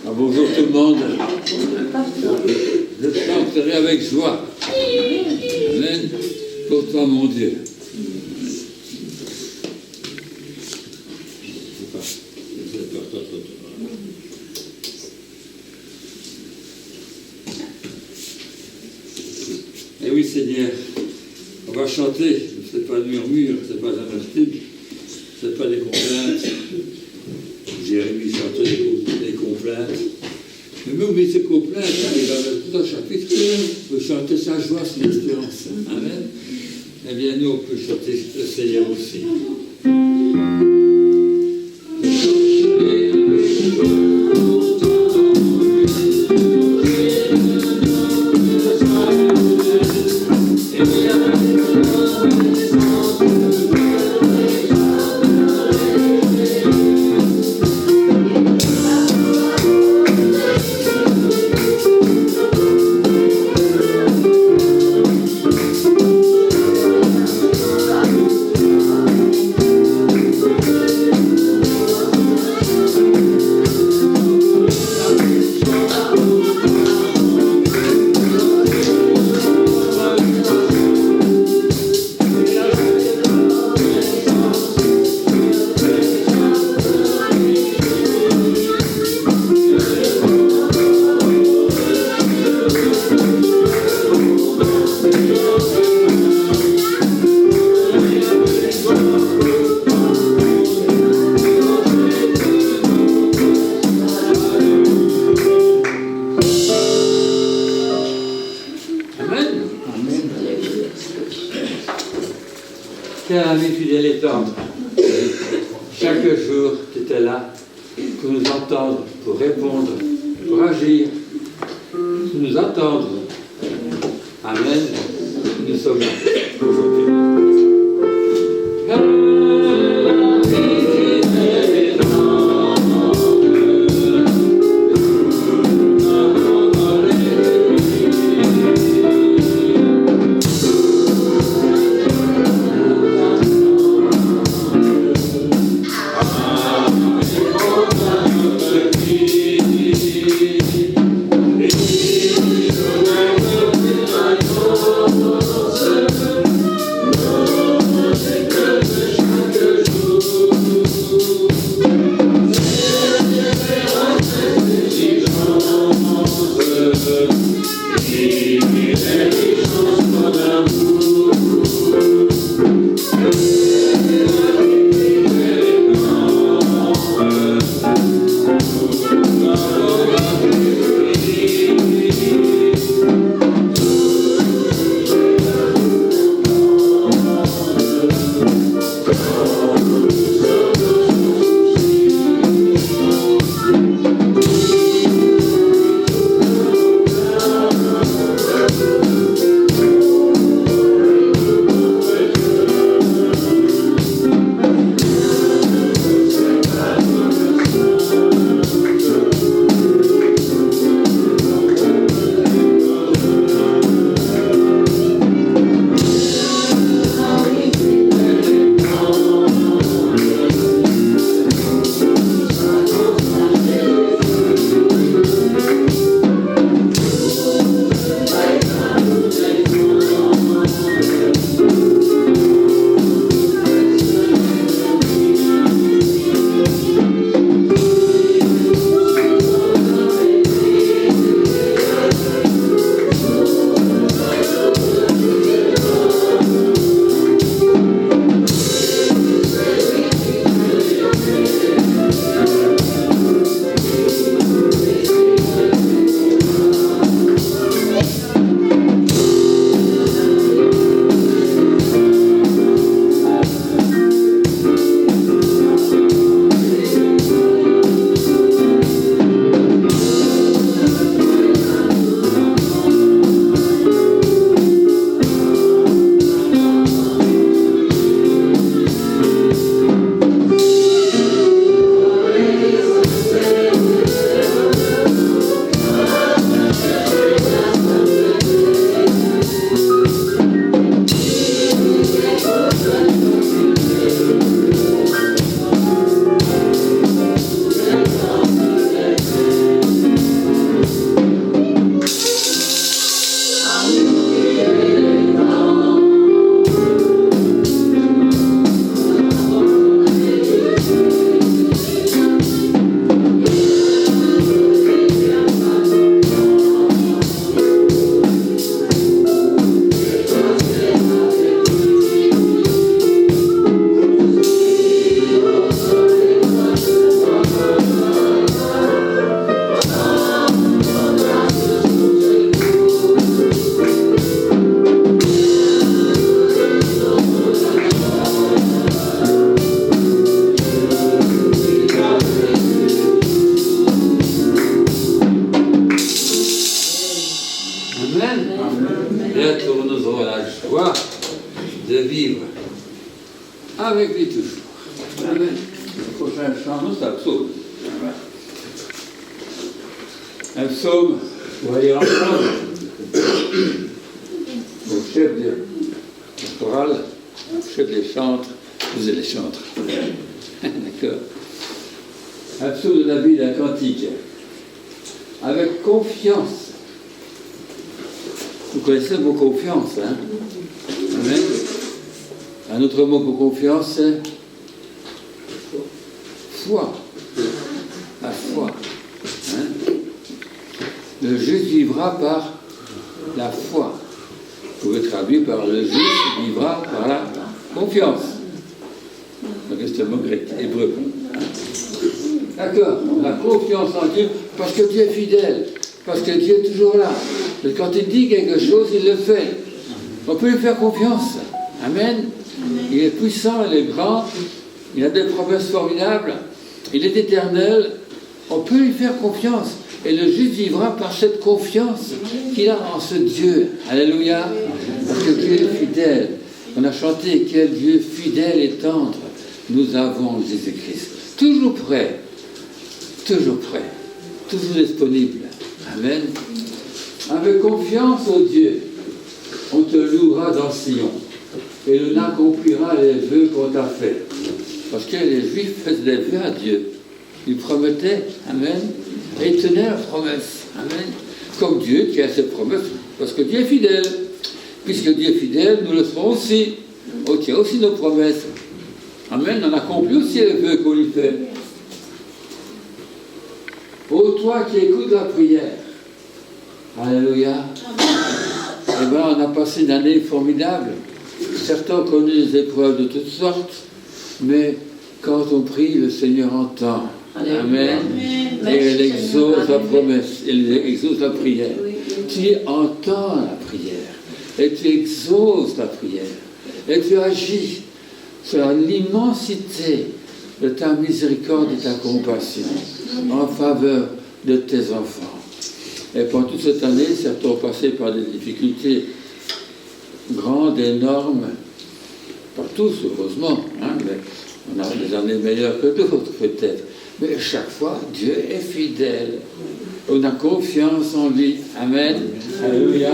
Bonjour tout le monde. Je chanterai avec joie. Amen. Pour toi, mon Dieu. Eh oui, Seigneur, on va chanter. C'est pas du murmure, c'est pas un astuce, c'est pas des complaintes. Jérémie chantait des complaintes. Mais même oubliez ces complaintes, il va dans tout un chapitre, on peut chanter sa joie, son espérance. Amen. Eh bien, nous, on peut chanter le Seigneur aussi. Cher ami fidèle et tendre, chaque jour tu étais là pour nous entendre, pour répondre, pour agir, pour nous attendre. Amen. Nous sommes là aujourd'hui. Oh, avec lui toujours. Amen. Le prochain chant, c'est un psaume. Un psaume, on va lire ensemble. Au chef de chorale, au chef des chantres, vous êtes les chantres. D'accord. Un psaume de David, un cantique. Avec confiance. Vous connaissez le mot confiance, hein? Amen. Un autre mot pour confiance, c'est foi. La foi. Hein? Le juste vivra par la foi. Vous pouvez traduire par le juste vivra par la confiance. Donc c'est un mot grec, hébreu. D'accord, la confiance en Dieu, parce que Dieu est fidèle, parce que Dieu est toujours là. Et quand il dit quelque chose, il le fait. On peut lui faire confiance. Amen. Il est puissant, il est grand, il a des promesses formidables, il est éternel. On peut lui faire confiance. Et le juste vivra par cette confiance qu'il a en ce Dieu. Alléluia. Parce que Dieu est fidèle. On a chanté quel Dieu fidèle et tendre. Nous avons Jésus-Christ. Toujours prêt, toujours disponible. Amen. Avec confiance au Dieu, on te louera dans Sion et l'on accomplira les vœux qu'on t'a faits. Parce que les Juifs faisaient des vœux à Dieu. Ils promettaient, amen, et ils tenaient leurs promesses. Amen. Comme Dieu qui a ses promesses, parce que Dieu est fidèle. Puisque Dieu est fidèle, nous le serons aussi. On tient aussi nos promesses. Amen, on accomplit aussi les vœux qu'on lui fait. Ô toi qui écoutes la prière, alléluia. Eh bien, on a passé une année formidable. Certains ont connu des épreuves de toutes sortes, mais quand on prie, le Seigneur entend. Amen. Et il exauce la promesse, il exauce la prière. Tu entends la prière, et tu exauces la prière, et tu agis sur l'immensité de ta miséricorde et ta compassion en faveur de tes enfants. Et pendant toute cette année, certains ont passé par des difficultés grandes, énormes, pas tous, heureusement, hein, mais on a des années meilleures que d'autres, peut-être. Mais chaque fois, Dieu est fidèle. On a confiance en lui. Amen. Alléluia.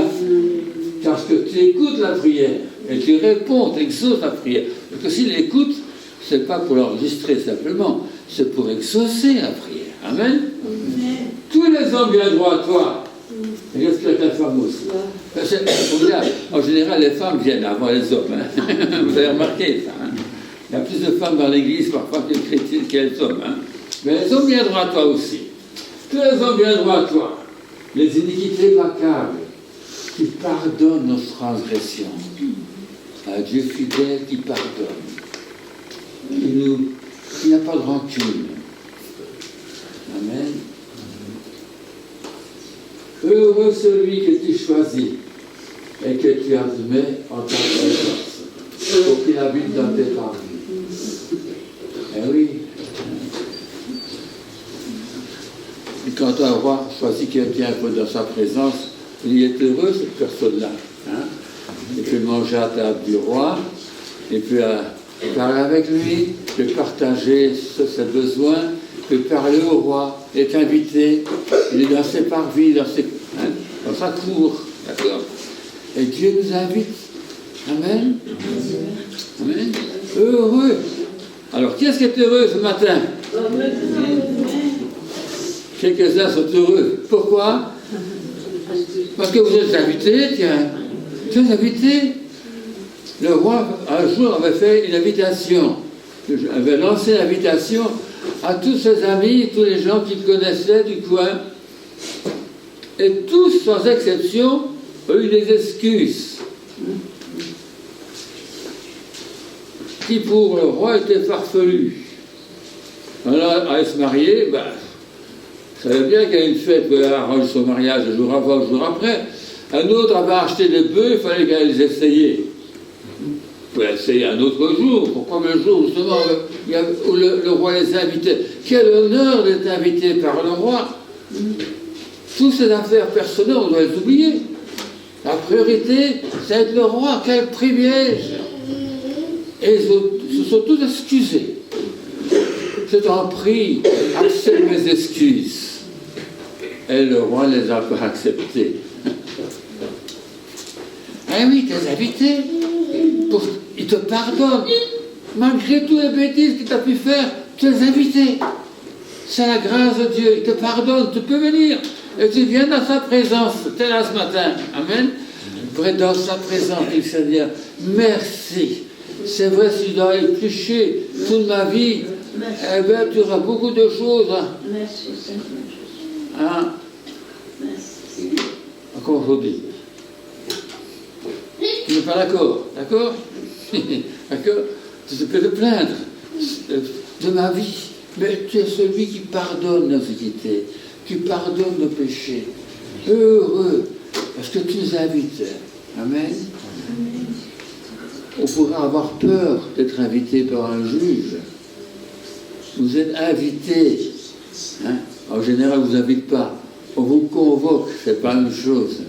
Parce que tu écoutes la prière et tu réponds, tu exauces la prière. Parce que s'il écoute, ce n'est pas pour l'enregistrer simplement, c'est pour exaucer la prière. Amen. Tous les hommes viennent droit à toi. Et j'espère que la femme aussi. En général, les femmes viennent avant les hommes. Hein. Vous avez remarqué ça. Hein. Il y a plus de femmes dans l'église parfois que les chrétiens qu'il y a les hommes. Hein. Mais les hommes viendront à toi aussi. Tous les hommes viendront à toi. Les iniquités m'accablent. Qui pardonne nos transgressions. Un Dieu fidèle qui pardonne. Qui n'a pas de rancune. Amen. Heureux celui que tu choisis et que tu admets en ta présence pour qu'il habite dans tes parvis. Eh oui. Et quand un roi choisit quelqu'un dans sa présence, il est heureux, cette personne-là. Hein? Il peut manger à la table du roi, il peut parler avec lui, il peut partager ses besoins, il peut parler au roi, il est invité, il est dans ses parvis, dans sa cour. D'accord? Et Dieu nous invite. Amen. Amen. Heureux. Alors, qui est-ce qui est heureux ce matin? Quelques-uns sont heureux. Pourquoi? Parce que vous êtes invités, tiens. Tu es invité. Le roi, un jour, avait fait une invitation. Il avait lancé l'invitation à tous ses amis, tous les gens qu'il connaissait du coin. Et tous, sans exception, ont eu des excuses. Qui, pour le roi, étaient farfelus. Alors, à se marier, ben, ça savait bien qu'il y a une fête pour arranger son mariage le jour avant, le jour après. Un autre avait acheté des bœufs, il fallait qu'elle les essaye. Il pouvait essayer un autre jour. Pourquoi le jour, justement, où le roi les invitait? Quel honneur d'être invité par le roi. Toutes ces affaires personnelles, on doit les oublier. La priorité, c'est être le roi. Quel privilège! Et se sont tous excusés. Je t'en prie, accepte mes excuses. Et le roi les a pas acceptées. Ah oui, tes invités, ils te pardonnent. Malgré toutes les bêtises que tu as pu faire, tu les invités. C'est la grâce de Dieu, il te pardonne, tu peux venir. Et tu viens dans sa présence, tu es là ce matin. Amen. Dans sa présence, il se dit, merci. C'est vrai, si je dois éplucher toute ma vie, eh bien, tu auras beaucoup de choses. Merci, Seigneur. Hein? Merci. Encore aujourd'hui. Tu n'es pas d'accord? D'accord? D'accord? Tu peux te plaindre de ma vie. Mais tu es celui qui pardonne nos iniquités, qui pardonne nos péchés. Heureux, parce que tu nous invites. Amen. On pourrait avoir peur d'être invité par un juge. Vous êtes invité. Hein? En général, on ne vous invite pas. On vous convoque, c'est pas une chose.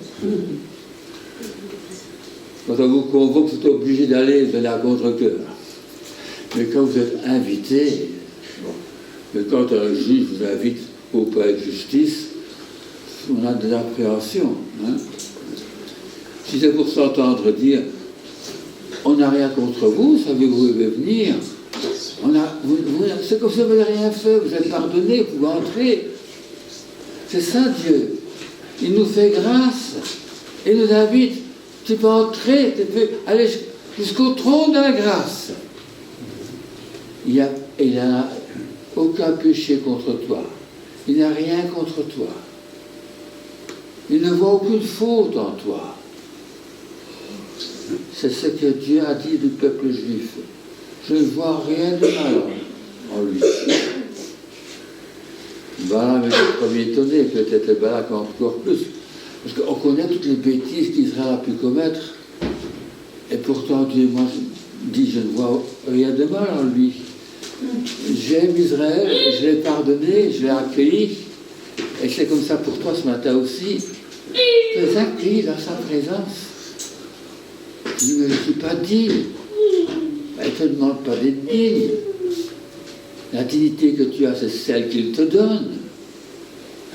Quand on vous convoque, vous êtes obligé d'aller à contre-cœur. Mais quand vous êtes invité, mais quand un juge vous invite au palais de justice, on a des appréhensions. Hein? Si c'est pour s'entendre dire on n'a rien contre vous, savez-vous venir, c'est comme si vous n'avez rien fait, vous êtes pardonné, vous pouvez entrer. C'est ça Dieu. Il nous fait grâce. Il nous invite. Tu peux entrer, tu peux aller jusqu'au trône de la grâce. Il n'a aucun péché contre toi. Il n'a rien contre toi. Il ne voit aucune faute en toi. C'est ce que Dieu a dit du peuple juif. Je ne vois rien de mal en lui. Balaam était le premier étonné, peut-être Balak encore plus. Parce qu'on connaît toutes les bêtises qu'Israël a pu commettre. Et pourtant, Dieu, moi, dit, je ne vois rien de mal en lui. J'aime Israël, je l'ai pardonné, je l'ai accueilli. Et c'est comme ça pour toi ce matin aussi. Tu les accueillis dans sa présence. Tu dis, mais je ne suis pas digne. Elle ne te demande pas d'être digne. La dignité que tu as, c'est celle qu'il te donne.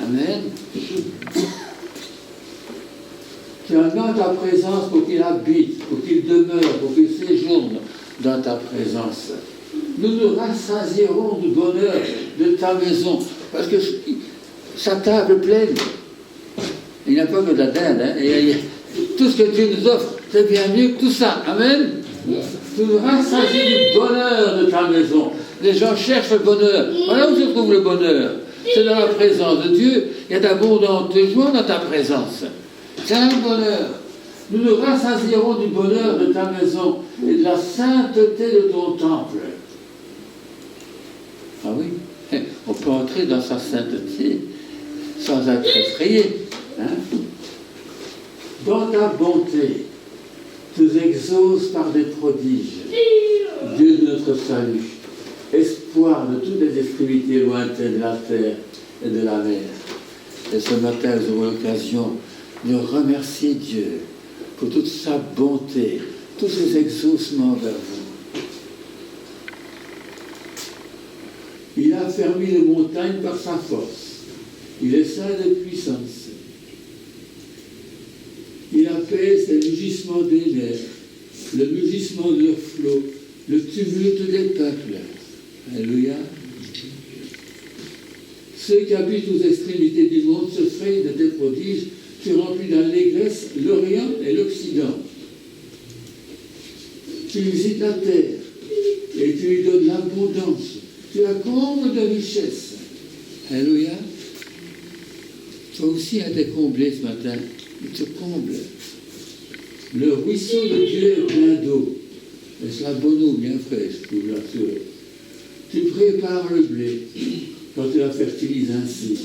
Amen. Tu as dans ta présence pour qu'il habite, pour qu'il demeure, pour qu'il séjourne dans ta présence. Nous nous rassasierons du bonheur de ta maison, parce que sa table est pleine. Il n'y a pas que de la dinde. Hein? Tout ce que Dieu nous offre, c'est bien mieux que tout ça. Amen. Tu nous rassasies du bonheur de ta maison. Les gens cherchent le bonheur. Voilà où se trouve le bonheur. C'est dans la présence de Dieu. Il y a d'abondantes joie dans ta présence. C'est un bonheur. Nous nous rassasierons du bonheur de ta maison et de la sainteté de ton temple. Ah oui, on peut entrer dans sa sainteté sans être effrayé. Hein? Dans ta bonté, tu nous exauces par des prodiges. Dieu de notre salut, espoir de toutes les extrémités lointaines de la terre et de la mer. Et ce matin, nous aurons l'occasion de remercier Dieu pour toute sa bonté, tous ses exaucements vers vous. Il a fermé les montagnes par sa force. Il est saint de puissance. Il apaise les mugissements des mers, le mugissement de leurs flots, le tumulte des peuples. Alléluia. Ceux qui habitent aux extrémités du monde se frayent de tes prodiges. Tu remplis d'allégresse l'Orient et l'Occident. Tu visites la terre et tu lui donnes l'abondance. Tu la combles de richesse. Alléluia. Toi aussi, à t'es comblé ce matin. Il te comble. Le ruisseau de Dieu est plein d'eau. Et c'est la bonne eau bien fraîche, je vous l'assure. Tu prépares le blé quand tu la fertilises ainsi.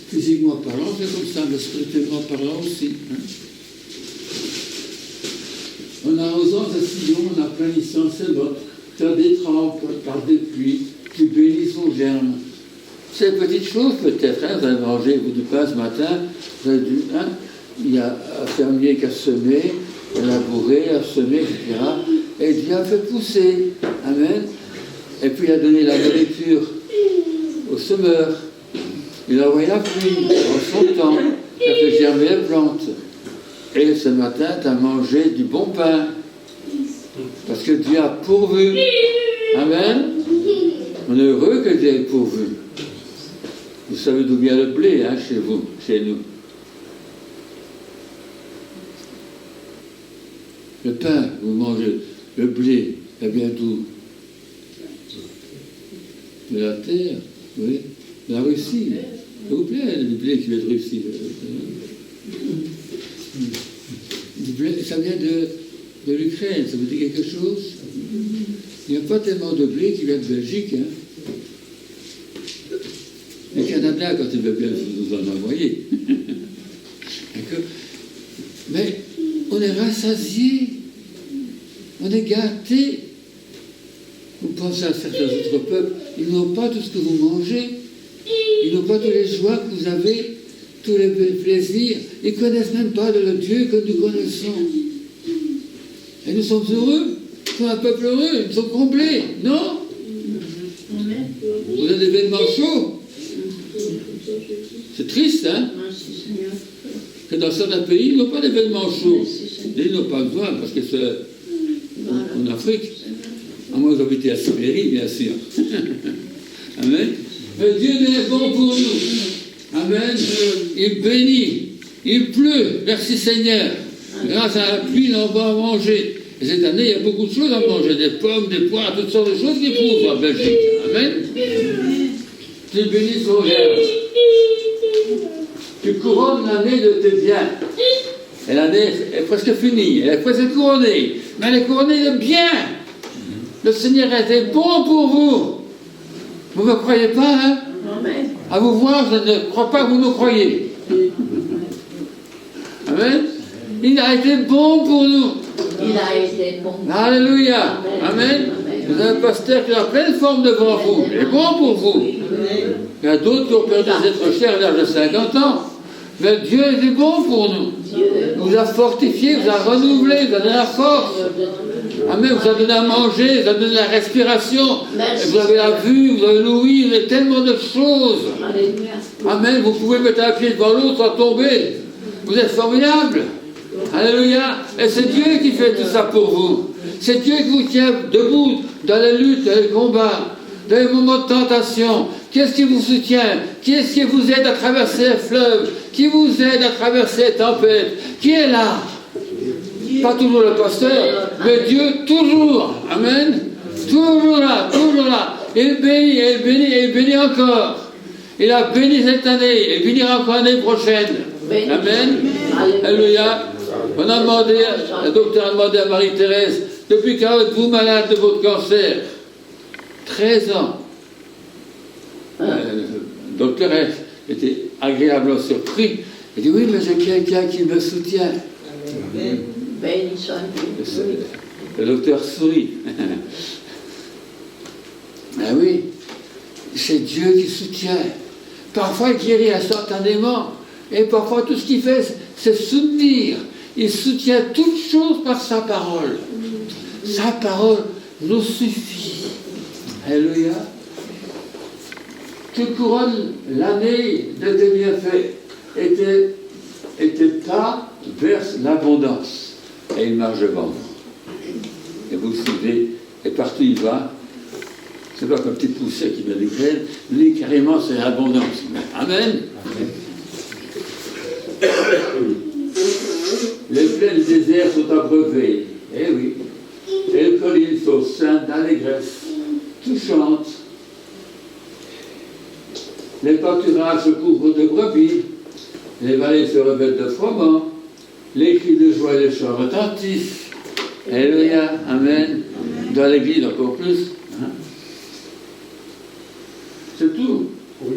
Physiquement parlant, c'est comme ça, mais spirituellement parlant aussi. Hein? En arrosant ce sillon, en aplanissant ses bottes, par des trempes, par des pluies, tu bénis son germe. Ces petites choses, peut-être, hein, vous avez mangé du pain ce matin, vous avez dû, hein, il y a un fermier qui a semé, a labouré, a semé, etc. Et Dieu a fait pousser. Amen. Et puis il a donné la nourriture aux semeurs. Il a envoyé la pluie en son temps. Il a fait germer les plantes. Et ce matin, tu as mangé du bon pain. Parce que Dieu a pourvu. Amen. On est heureux que Dieu ait pourvu. Vous savez d'où vient le blé, hein, chez vous, chez nous. Le pain, vous mangez, le blé, ça vient d'où? De la terre, oui, de la Russie. S'il vous plaît, le blé qui vient de Russie. Du blé, ça vient de l'Ukraine, ça vous dit quelque chose? Il n'y a pas tellement de blé qui vient de Belgique. Hein. Le Canada, quand il veut bien nous en envoyer. D'accord? Mais on est rassasié, on est gâté. Vous pensez à certains autres peuples, ils n'ont pas tout ce que vous mangez, ils n'ont pas toutes les joies que vous avez, tous les plaisirs, ils ne connaissent même pas le Dieu que nous connaissons. Et nous sommes heureux, nous sommes un peuple heureux, nous sommes comblés, non? Vous avez des vêtements chauds. C'est triste, hein? Que dans certains pays, ils n'ont pas d'événements chauds. Ils n'ont pas besoin, parce que c'est en Afrique. À moins que vous habitez à Sibérie, bien sûr. Amen. Mais Dieu est bon pour nous. Amen. Il bénit. Il pleut. Merci Seigneur. Grâce à la pluie, on va manger. Et cette année, il y a beaucoup de choses à manger. Des pommes, des poires, toutes sortes de choses qui poussent en Belgique. Amen. Tu bénis son verbe. Tu couronnes l'année de tes biens. Et l'année est presque finie. Elle est presque couronnée. Mais elle est couronnée de biens. Le Seigneur a été bon pour vous. Vous ne me croyez pas, hein? Amen. À vous voir, je ne crois pas que vous me croyez. Amen. Il a été bon pour nous. Il a été bon. Alléluia. Amen. Vous avez un pasteur qui a pleine forme devant vous. Il est bon pour vous. Il y a d'autres qui ont perdu des êtres chers à l'âge de 50 ans. Mais Dieu est bon pour nous. Il vous a fortifié, vous a renouvelé, vous a donné la force. Amen, vous a donné à manger, vous a donné la respiration. Vous avez la vue, vous avez l'ouïe, vous avez tellement de choses. Amen, vous pouvez mettre un pied devant l'autre sans tomber. Vous êtes formidable. Alléluia. Et c'est Dieu qui fait tout ça pour vous. C'est Dieu qui vous tient debout dans les luttes, dans les combats, dans les moments de tentation. Qu'est-ce qui vous soutient? Qui est-ce qui vous aide à traverser les fleuves? Qui vous aide à traverser les tempêtes? Qui est là? Pas toujours le pasteur, mais Dieu toujours. Amen. Toujours là, toujours là. Il bénit, il bénit, il bénit encore. Il a béni cette année, il bénira encore l'année prochaine. Amen. Alléluia. On a demandé, le docteur a demandé à Marie-Thérèse, depuis quand êtes-vous malade de votre cancer? 13 ans. Le docteur était agréablement surpris. Il dit, oui, mais j'ai quelqu'un qui me soutient. Le docteur sourit. Ah oui, c'est Dieu qui soutient. Parfois, il guérit instantanément. Et parfois, tout ce qu'il fait, c'est soutenir. Il soutient toutes choses par sa parole. Sa parole nous suffit. Alléluia. Tu couronnes l'année de tes bienfaits et tes pas versent l'abondance. Et il marche devant vous. Et vous le suivez, et partout il va. C'est pas comme petit poussé qui met des graines. Lui, carrément, c'est l'abondance. Amen. Les plaines du désert sont abreuvées. Eh oui. Et les collines sont ceintes d'allégresse. Tout chante. Les pâturages se couvrent de brebis. Les vallées se revêtent de froment. Les cris de joie et les chants retentissent. Alléluia. Amen. Dans l'église encore plus. Hein? C'est tout. Oui.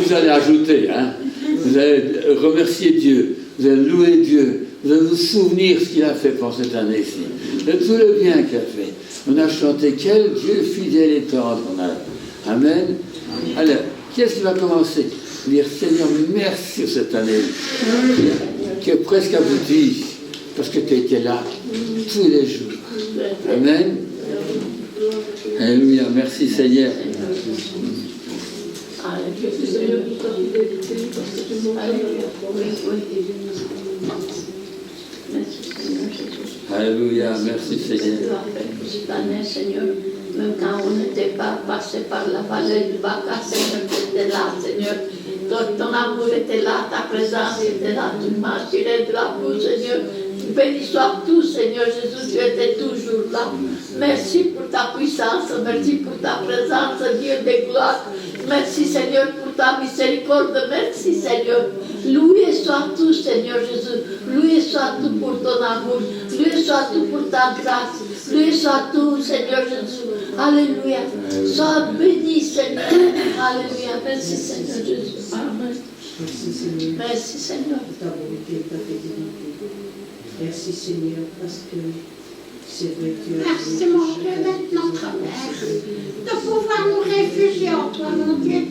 Vous allez ajouter, hein? Vous allez remercier Dieu, vous allez louer Dieu, vous allez vous souvenir ce qu'il a fait pour cette année-ci, de tout le bien qu'il a fait. On a chanté quel Dieu fidèle et tendre. Amen. Alors, qui est-ce qui va commencer? Dire Seigneur, merci pour cette année qui est presque aboutie. parce que tu étais là tous les jours. Amen. Alléluia. Merci Seigneur. Alléluia. Alléluia. Merci Seigneur. Cette année, Seigneur, même quand on n'était pas passé par la vallée du Baca, Seigneur, tu étais là, Seigneur. Ton amour était là, ta présence était là, tu m'as tiré de la boue, Seigneur. Béni sois tout, Seigneur Jésus, tu étais toujours là. Merci pour ta puissance, merci pour ta présence, Dieu de gloire. Merci, Seigneur, pour ta miséricorde, merci, Seigneur. Loué soit tout, Seigneur Jésus. Loué soit tout pour ton amour. Loué soit tout pour ta grâce. Loué soit tout, Seigneur Jésus. Alléluia. Sois béni, Seigneur. Alléluia. Merci, Seigneur Jésus. Amen. Merci, Seigneur. Merci Seigneur, parce que c'est vrai que... Merci mon Dieu d'être notre Père, de pouvoir nous réfugier en toi mon Dieu.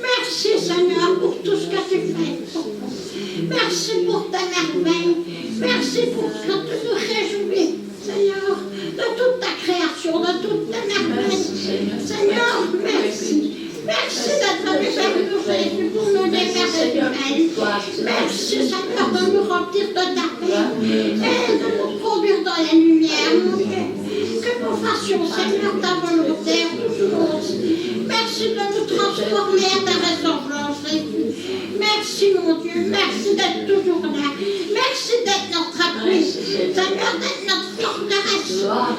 Merci Seigneur pour tout ce que tu fais pour nous. Merci pour ta merveille. Merci pour ce que tu nous réjouis, Seigneur, de toute ta création, de toute ta merveille. Seigneur, merci. Merci d'être venu vers nous, Jésus, pour nous déverser du mal. Merci, Seigneur, de nous remplir de ta paix et de nous conduire dans la lumière, mon Dieu. Que nous fassions, Seigneur, ta volonté en toutes choses. Merci de nous transformer à ta ressemblance, Jésus. Merci, mon Dieu. Merci d'être toujours là. Merci d'être notre appui. Seigneur, d'être notre forteresse.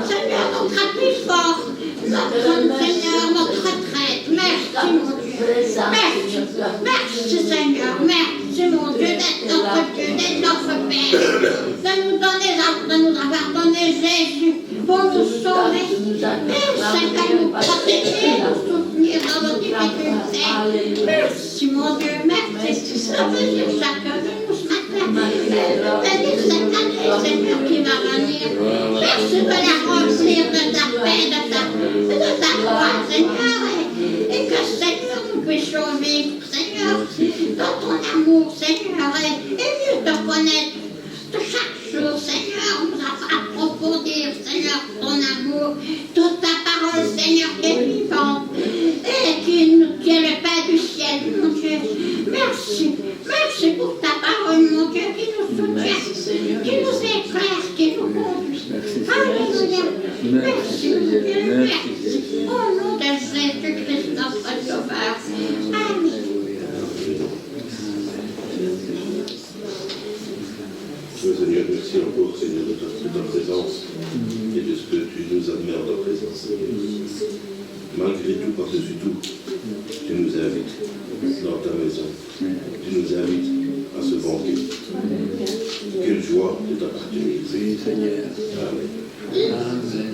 Seigneur, notre appui fort. Notre Seigneur, notre retraite. Merci, mon Dieu. Merci. Merci, Seigneur. Merci, mon Dieu, d'être notre Dieu, d'être notre Père. De nous avoir donné Jésus pour nous sauver. Merci, de nous protéger, nous soutenir dans nos difficultés. Merci, mon Dieu. Merci. Bénir chacun de nous ce matin. Bénir cette année, Seigneur, qui va venir. Merci de la remplir de ta paix, de ta gloire, Seigneur. Et que, Seigneur, nous puissions vivre, Seigneur, dans ton amour, Seigneur, et mieux te connaître de chaque jour, Seigneur, nous approfondir, Seigneur, ton amour, toute ta parole, Seigneur, qui est vivante et qui est le pain du ciel, mon Dieu. Merci, merci pour ta parole, mon Dieu, qui nous soutient, qui nous éclaire, qui nous conduit. Alléluia. Merci, mon Dieu, merci. Au nom de Jésus-Christ, notre Sauveur. Amen. Seigneur, merci encore, Seigneur, de ta présence et de ce que tu nous admets en ta présence, Seigneur. Malgré tout, par-dessus tout, tu nous invites dans ta maison. Tu nous invites à ce banquet. Quelle joie de t'appartenir. Oui, Seigneur. Amen. Amen.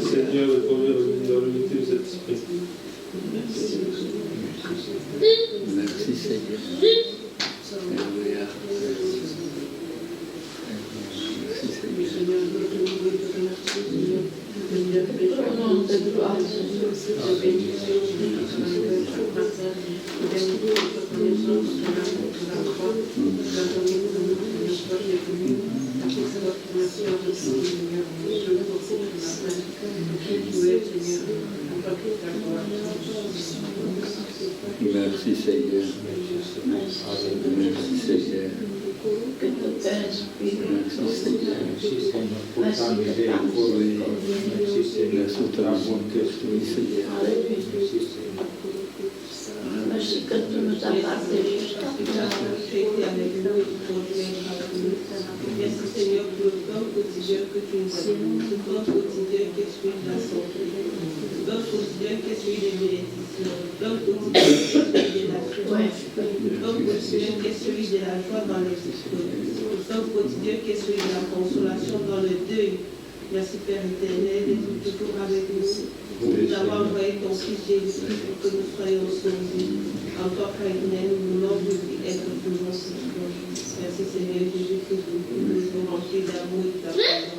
Seigneur, de première dans l'unité de cet esprit. Merci, Seigneur. Alléluia. Merci Seigneur. Merci Seigneur. Que tout esprit, Merci Seigneur. merci de ta miséricorde. Merci pour ta bonté, Seigneur. Merci que tu nous as gardés jusqu'à présent. Merci Seigneur pour le corps quotidien que tu nous as donné, ce corps quotidien qui est celui de la santé, ce corps quotidien qui est celui des bénédictions, le corps quotidien qui est celui de la foi, le corps quotidien qui est celui de la joie dans les épreuves, le corps quotidien qui est celui de la consolation dans le deuil. Merci Père éternel d'être toujours avec nous, d'avoir envoyé ton Fils Jésus pour que nous soyons sauvés. Encore éternel, nous voulons être toujours sauvés. Merci Seigneur Jésus-Christ, nous nous remplis d'amour et de ta présence.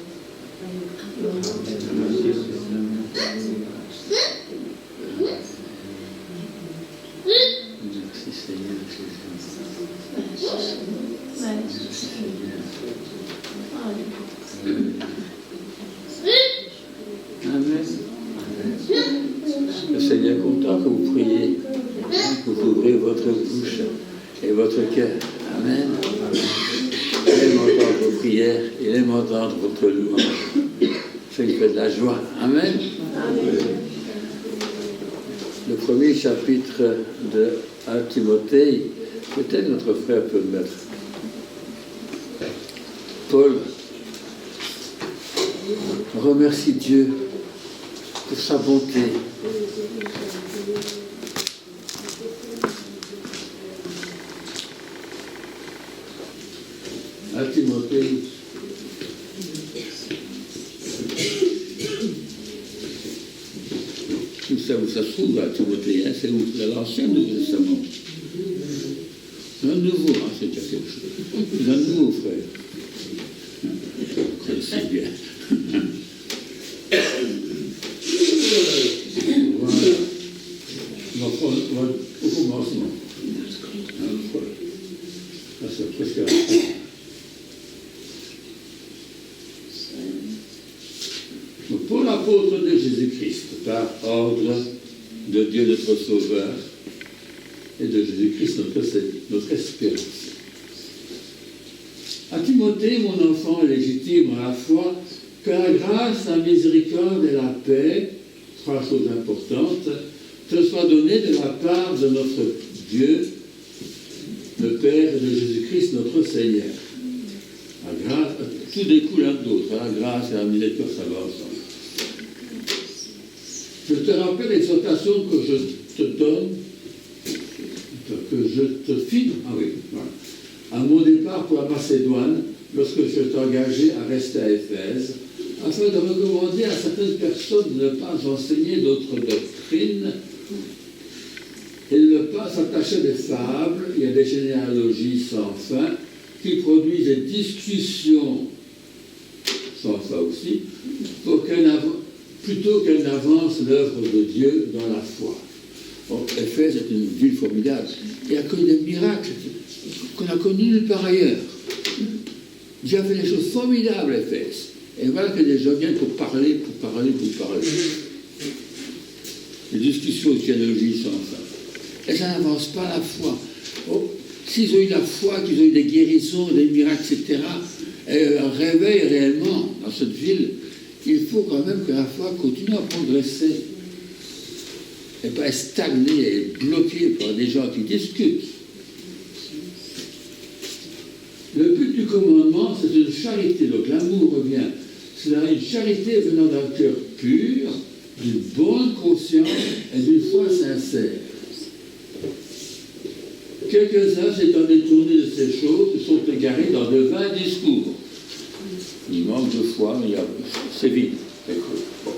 Merci Seigneur Jésus. Merci. Merci Seigneur. Alléluia. Le Seigneur est content que vous priez, que vous ouvrez votre bouche et votre cœur. Amen. Il aime entendre vos prières, il aime entendre votre louange. Ça lui fait de la joie. Amen. Le premier chapitre de 1 Timothée, peut-être notre frère peut le mettre. Paul remercie Dieu pour sa bonté. À Timothée, tout ça, où ça se trouve à Timothée, hein, c'est où? C'est l'Ancien Nouveau Testament. Un nouveau, hein, c'est déjà quelque chose. C'est un nouveau, frère. C'est bien. Voilà. On va prendre au commencement. Ça, c'est presque la fin. Pour l'apôtre de Jésus-Christ, par ordre de Dieu notre Sauveur et de Jésus-Christ notre espérance. À Timothée, mon enfant légitime à la foi, que la grâce, la miséricorde et la paix, trois choses importantes, te soient données de la part de notre Dieu, le Père de Jésus-Christ notre Seigneur. La grâce, tout découle l'un de l'autre, la grâce et la miséricorde, ça va ensemble. Je te rappelle l'exhortation que je te donne, que je te fis, voilà, à mon départ pour la Macédoine, lorsque je t'ai engagé à rester à Éphèse, afin de recommander à certaines personnes de ne pas enseigner d'autres doctrines et de ne pas s'attacher à des fables et à des généalogies sans fin qui produisent des discussions sans fin aussi, plutôt qu'elle n'avance l'œuvre de Dieu dans la foi. Bon, Éphèse est une ville formidable. Il a connu des miracles qu'on a connus nulle part ailleurs. Dieu a fait des choses formidables à Éphèse. Et voilà que des gens viennent pour parler. Les discussions de généalogie sans fin. Et ça n'avance pas la foi. Oh, s'ils ont eu la foi, qu'ils ont eu des guérisons, des miracles, etc., et un réveil réellement dans cette ville, il faut quand même que la foi continue à progresser et pas être stagnée et bloquée par des gens qui discutent. Le but du commandement, c'est une charité, donc l'amour revient. C'est une charité venant d'un cœur pur, d'une bonne conscience et d'une foi sincère. Quelques-uns s'étant détournés de ces choses se sont égarés dans de vains discours. Il manque de foi, mais c'est vide. Bon.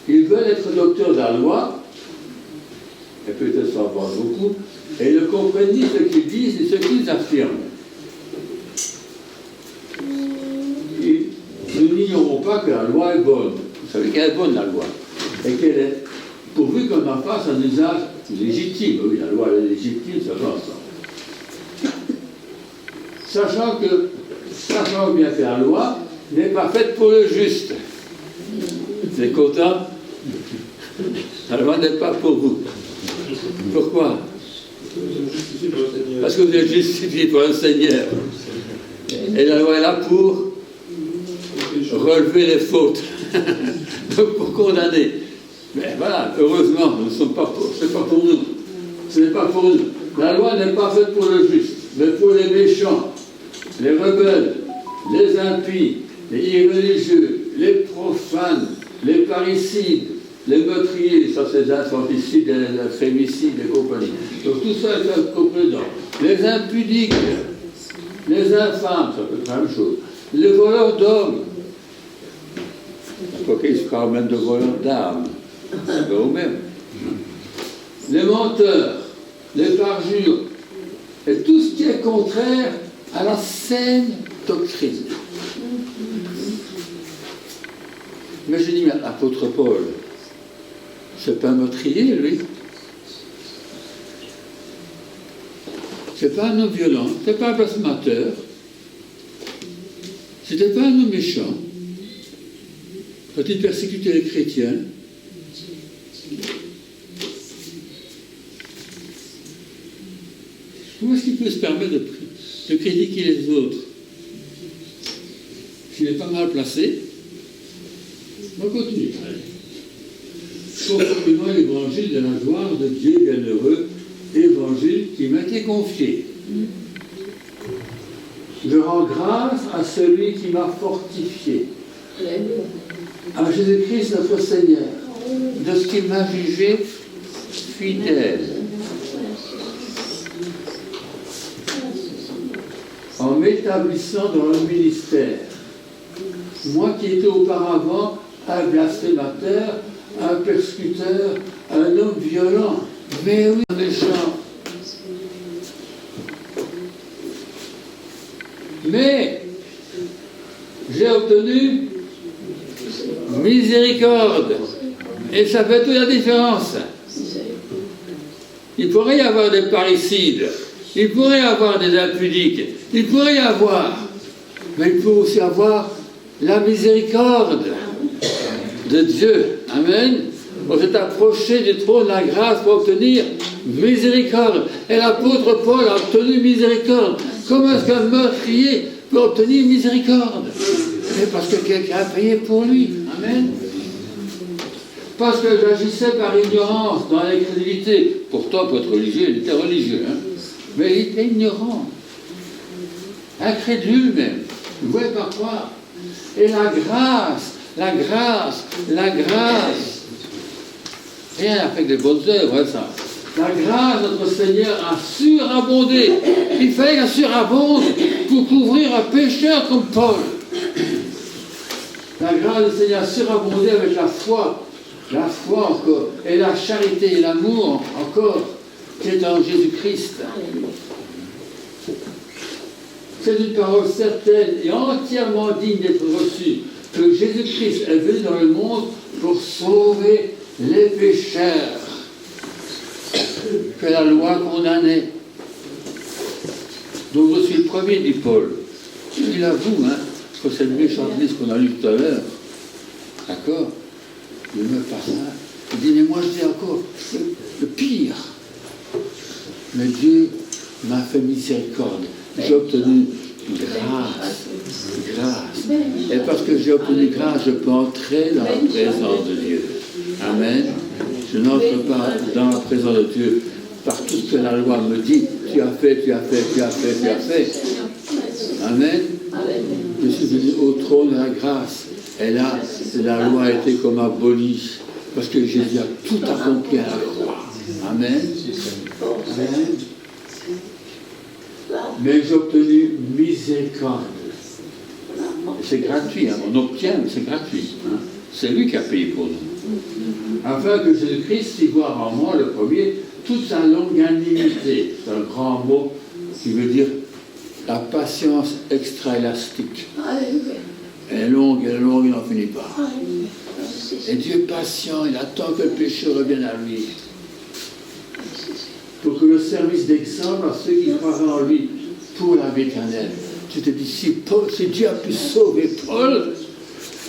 Ils veulent être docteurs de la loi, et peut-être s'en avoir beaucoup, et ne comprennent ni ce qu'ils disent ni ce qu'ils affirment. Nous n'ignorons pas que la loi est bonne. Vous savez qu'elle est bonne, la loi. Et qu'elle est, pourvu qu'on en fasse un usage légitime. Oui, la loi est légitime, ça va ensemble. Sachant bien que la loi n'est pas faite pour le juste. Vous êtes content? La loi n'est pas pour vous. Pourquoi? Parce que vous êtes justifié par le Seigneur. Et la loi est là pour relever les fautes. Donc pour condamner. Mais voilà, heureusement, ce n'est pas pour nous. Ce n'est pas pour nous. La loi n'est pas faite pour le juste, mais pour les méchants, les rebelles, les impies, les irréligieux, les profanes, les parricides, les meurtriers, ça c'est les infanticides, les fémicides et compagnie. Donc tout ça est compris dedans. Les impudiques, les infâmes, ça peut être la même chose. Les voleurs d'hommes, quoi qu'ils parlent même de voleurs d'âmes, c'est pas eux-mêmes. Les menteurs, les parjures, et tout ce qui est contraire à la saine doctrine. Mais je dis, l'apôtre Paul, c'est pas un meurtrier, lui. C'est pas un homme violent, c'est pas un blasphémateur, c'était pas un homme méchant. Quand il persécutait les chrétiens, Comment est-ce qu'il peut se permettre de critiquer les autres? S'il est pas mal placé, on continue. Conformément à l'évangile de la gloire de Dieu bienheureux, évangile qui m'a été confié. Je rends grâce à celui qui m'a fortifié, à Jésus-Christ notre Seigneur, de ce qu'il m'a jugé fidèle, en m'établissant dans le ministère. Moi qui étais auparavant un blasphémateur, un persécuteur, un homme violent, mais oui, un méchant. Mais j'ai obtenu miséricorde. Et ça fait toute la différence. Il pourrait y avoir des parricides, il pourrait y avoir des impudiques, il pourrait y avoir, mais il peut aussi avoir la miséricorde de Dieu. Amen. On s'est approché du trône de la grâce pour obtenir miséricorde. Et l'apôtre Paul a obtenu miséricorde. Comment est-ce qu'un meurtrier peut obtenir miséricorde? C'est parce que quelqu'un a payé pour lui. Amen. Parce que j'agissais par ignorance, dans l'incrédulité. Pourtant, pour être religieux, il était religieux. Hein. Mais il était ignorant. Incrédule même. Vous ne pouvez pas croire. Et la grâce, rien avec des bonnes œuvres, ça. La grâce de notre Seigneur a surabondé. Il fallait qu'elle surabonde pour couvrir un pécheur comme Paul. La grâce du Seigneur a surabondé avec la foi encore, et la charité et l'amour encore, qui est en Jésus-Christ. C'est une parole certaine et entièrement digne d'être reçue, que Jésus-Christ est venu dans le monde pour sauver les pécheurs que la loi condamnait. Donc je suis le premier, dit Paul. Il avoue, que cette méchante liste qu'on a lue tout à l'heure, d'accord, il ne me pas ça. Il dit, mais moi je dis encore, le pire. Mais Dieu m'a fait miséricorde. J'ai obtenu grâce. Et parce que j'ai obtenu grâce, je peux entrer dans la présence de Dieu. Amen. Je n'entre pas dans la présence de Dieu par tout ce que la loi me dit. Tu as fait. Amen. Je suis venu au trône de la grâce. Et là, la loi a été comme abolie. Parce que Jésus a tout accompli à la croix. Amen. Amen. Mais j'ai obtenu miséricorde. C'est gratuit, on obtient, mais c'est gratuit. C'est lui qui a payé pour nous. Afin que Jésus-Christ y voit en moi, le premier, toute sa longanimité. C'est un grand mot qui veut dire la patience extra-élastique. Elle est longue, il n'en finit pas. Et Dieu est patient, il attend que le péché revienne à lui. Pour que le service d'exemple à ceux qui croient en lui pour la vie éternelle. Tu te dis, si Dieu a pu sauver Paul,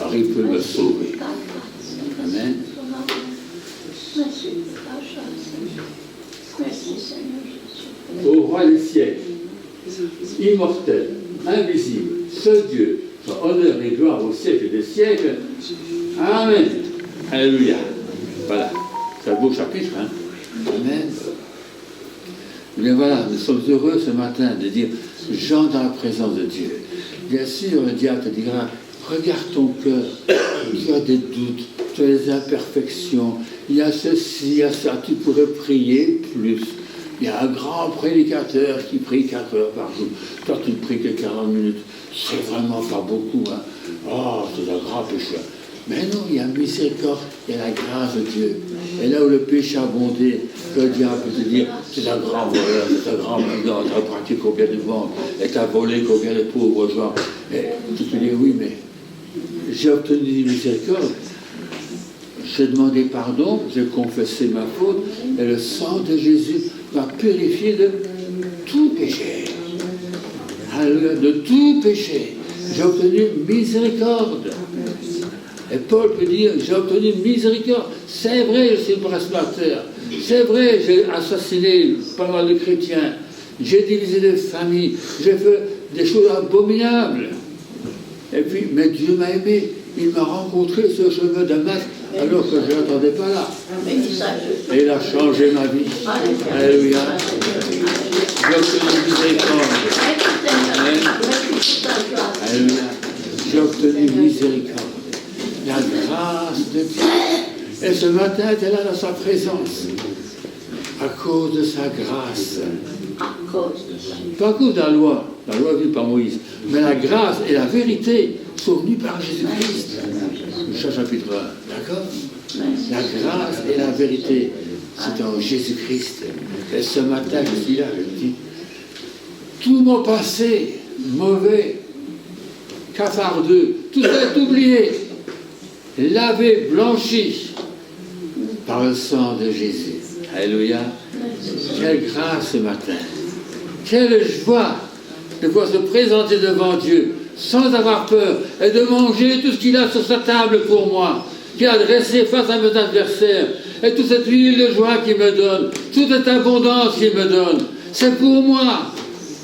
alors il peut me sauver. Amen. Au roi des siècles, immortel, invisible, seul Dieu, soit honneur et gloire au siècle des siècles. Amen. Alléluia. Voilà. C'est un beau chapitre, hein. Amen. Mais voilà, nous sommes heureux ce matin de dire, j'entre dans la présence de Dieu. Bien sûr, le diable te dira, regarde ton cœur, tu as des doutes, tu as des imperfections, il y a ceci, il y a ça, tu pourrais prier plus. Il y a un grand prédicateur qui prie 4 heures par jour. Toi, tu ne pries que 40 minutes. C'est vraiment pas beaucoup, hein. Oh, c'est un grand pécheur. Mais non, il y a miséricorde, il y a la grâce de Dieu. Et là où le péché a abondé, le diable peut te dire, c'est un grand voleur, c'est un grand mendiant, tu as pratiqué combien de ventes, et tu as volé combien de pauvres gens. Et tu te dis, oui, mais j'ai obtenu une miséricorde, j'ai demandé pardon, j'ai confessé ma faute, et le sang de Jésus m'a purifié de tout péché. De tout péché. J'ai obtenu miséricorde. Et Paul peut dire, j'ai obtenu une miséricorde. C'est vrai, je suis presbytère. C'est vrai, j'ai assassiné pas mal de chrétiens. J'ai divisé des familles. J'ai fait des choses abominables. Et puis, mais Dieu m'a aimé. Il m'a rencontré sur le chemin de Damas alors que je n'attendais pas là. Et il a changé ma vie. Alléluia. J'ai obtenu une miséricorde. Alléluia. J'ai obtenu une miséricorde. La grâce de Dieu. Et ce matin, elle est là dans sa présence. À cause de sa grâce. Pas à cause de la loi vue par Moïse, mais la grâce et la vérité sont venues par Jésus-Christ. Luc chapitre 1, d'accord? La grâce et la vérité, c'est en Jésus-Christ. Et ce matin, je suis là, je me dis, tout mon passé mauvais, cafardeux, tout est oublié, lavé, blanchi par le sang de Jésus. Alléluia. Quelle grâce ce matin. Quelle joie de pouvoir se présenter devant Dieu sans avoir peur et de manger tout ce qu'il a sur sa table pour moi, qu'il a dressé face à mes adversaires, et toute cette huile de joie qu'il me donne, toute cette abondance qu'il me donne. C'est pour moi.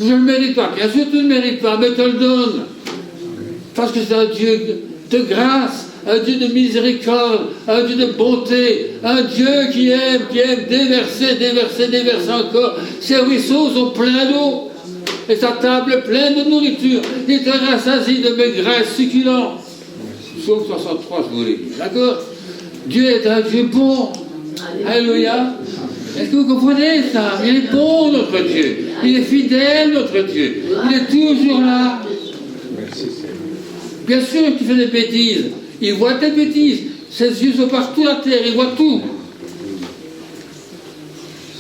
Je ne le mérite pas. Bien sûr, tu ne le mérites pas, mais te le donne. Parce que c'est un Dieu de grâce, un Dieu de miséricorde, un Dieu de bonté, un Dieu qui aime déverser, déverser, déverser encore. Ses ruisseaux sont pleins d'eau et sa table est pleine de nourriture. Il te rassasie de mes graisses succulents. Psaume 63, je vous l'ai dit. D'accord? Dieu est un Dieu bon. Alléluia. Est-ce que vous comprenez ça? Il est bon, notre Dieu. Il est fidèle, notre Dieu. Il est toujours là. Bien sûr qu'il fait des bêtises. Il voit tes bêtises. Ses yeux sont partout à terre. Il voit tout.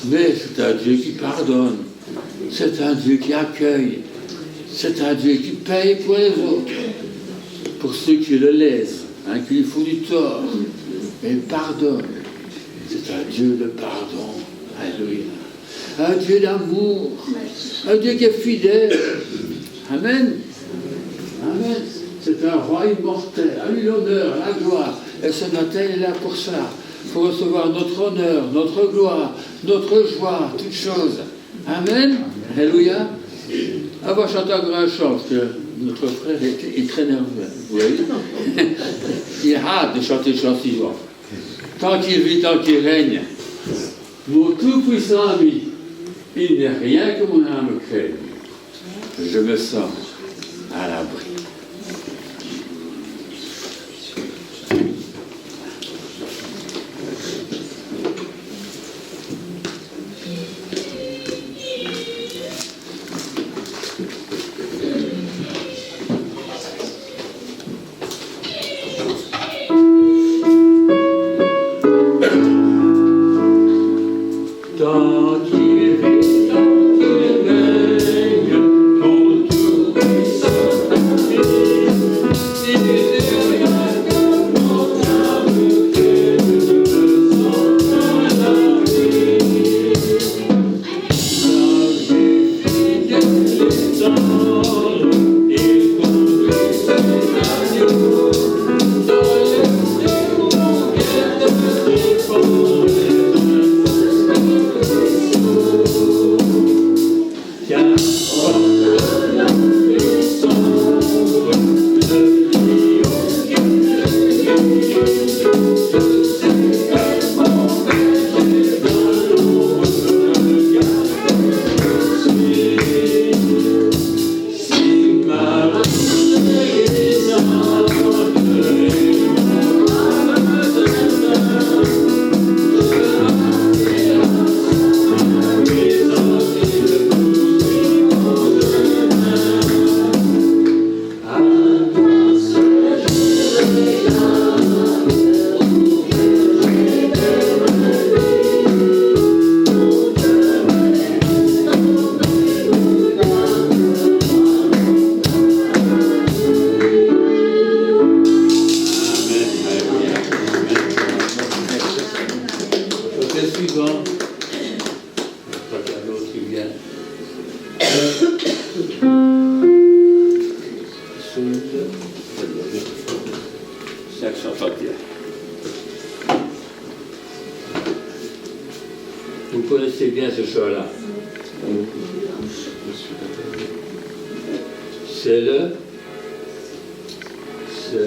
Mais c'est un Dieu qui pardonne. C'est un Dieu qui accueille. C'est un Dieu qui paye pour les autres. Pour ceux qui le lèsent, qui lui font du tort. Mais il pardonne. C'est un Dieu de pardon. Alléluia. Un Dieu d'amour. Un Dieu qui est fidèle. Amen. Amen. C'est un roi immortel. À lui l'honneur, la gloire. Et ce matin, il est là pour ça. Pour recevoir notre honneur, notre gloire, notre joie, toutes choses. Amen. Alléluia. On va chanter encore un chant, parce que notre frère est très nerveux. Vous voyez? Il a hâte de chanter le chant suivant. Tant qu'il vit, tant qu'il règne, mon tout-puissant ami, il n'est rien que mon âme craigne. Je me sens à l'abri. Vous connaissez bien ce chant-là. C'est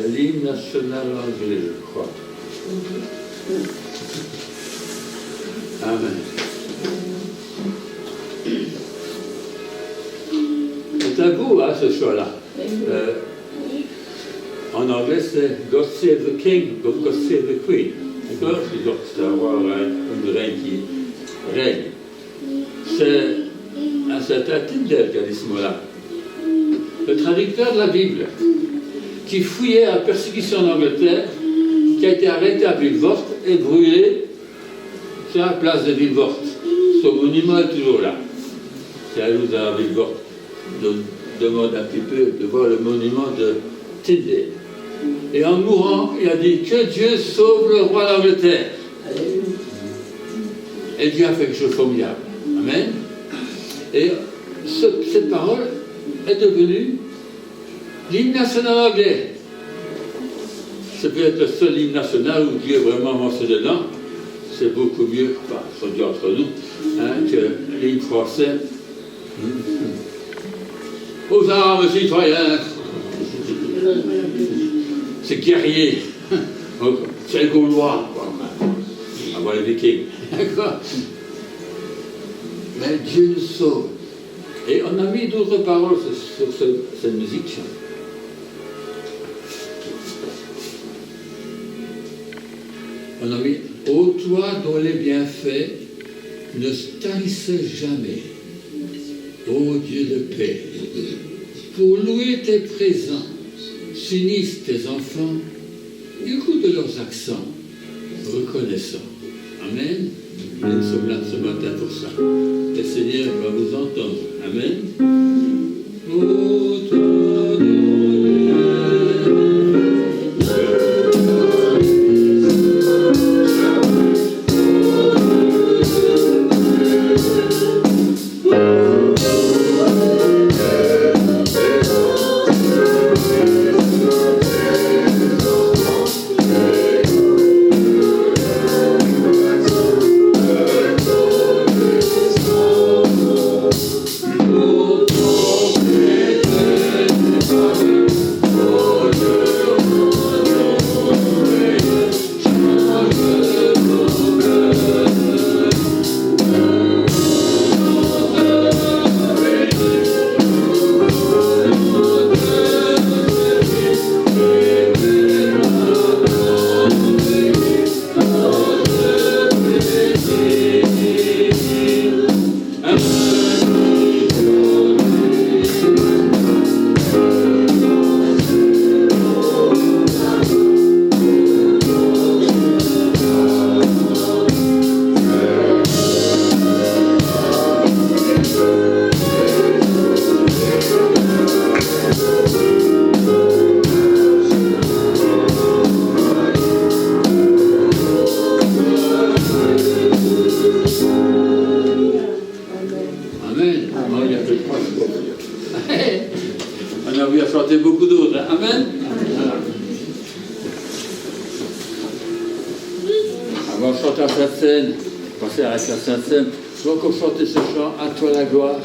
l'hymne national anglais, je crois. Amen. C'est un beau, hein, ce chant-là. En anglais, c'est God Save the King, God Save the Queen. D'accord? C'est un roi, une reine qui règne. C'est un certain Tyndale qui a dit ce mot-là. Le traducteur de la Bible, qui fouillait la persécution en Angleterre, qui a été arrêté à Villevort et brûlé sur la place de Villevort. Son monument est toujours là. Si elle nous a à Villevort, demande un petit peu de voir le monument de Tyndale. Et en mourant, il a dit que Dieu sauve le roi d'Angleterre. Et Dieu a fait quelque chose de formidable. Amen. Et cette parole est devenue l'hymne national anglais. C'est peut-être le seul hymne national où Dieu est vraiment mentionné dedans. C'est beaucoup mieux, enfin, sans dire entre nous, hein, que l'hymne français. Aux armes, citoyens! C'est guerrier. C'est les Gaulois, avant les Vikings. D'accord? Mais Dieu nous sauve. Et on a mis d'autres paroles sur cette musique. On a mis « Ô toi dont les bienfaits ne tarissaient jamais, ô Dieu de paix, pour louer tes présents, s'unissent tes enfants, écoute leurs accents, reconnaissants. » Amen. Et nous sommes là ce matin pour ça. Le Seigneur va vous entendre. Amen. Ô toi, beaucoup d'autres. Amen. Avant de chanter à Sainte-Seine, passer à la Sainte-Seine, je vais encore chanter ce chant, à toi la gloire,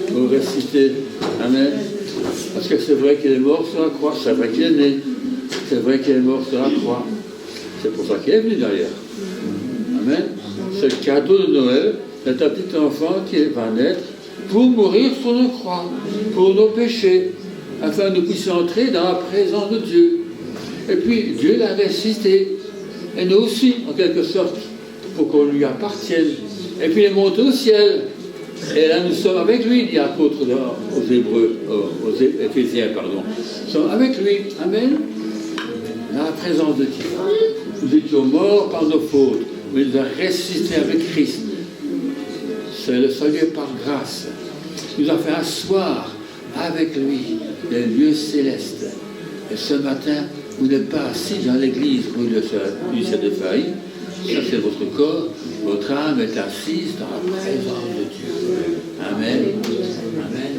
pour réciter. Amen. Parce que c'est vrai qu'il est mort sur la croix, c'est vrai qu'il est né, c'est vrai qu'il est mort sur la croix. C'est pour ça qu'il est venu d'ailleurs. Amen. C'est le cadeau de Noël, c'est un petit enfant qui va naître pour mourir sur la croix, pour nos péchés, afin que nous puissions entrer dans la présence de Dieu. Et puis Dieu l'a ressuscité, et nous aussi, en quelque sorte, pour qu'on lui appartienne. Et puis il est monté au ciel. Et là, nous sommes avec lui, dit l'apôtre aux Hébreux, aux Éphésiens, pardon. Nous sommes avec lui. Amen. Dans la présence de Dieu. Nous étions morts par nos fautes, mais nous avons ressuscité avec Christ. C'est le salut par grâce. Il nous a fait asseoir avec lui les lieux célestes. Et ce matin, vous n'êtes pas assis dans l'église rue du lycée de Failly. Ça, c'est votre corps. Votre âme est assise dans la présence de Dieu. Amen. Amen.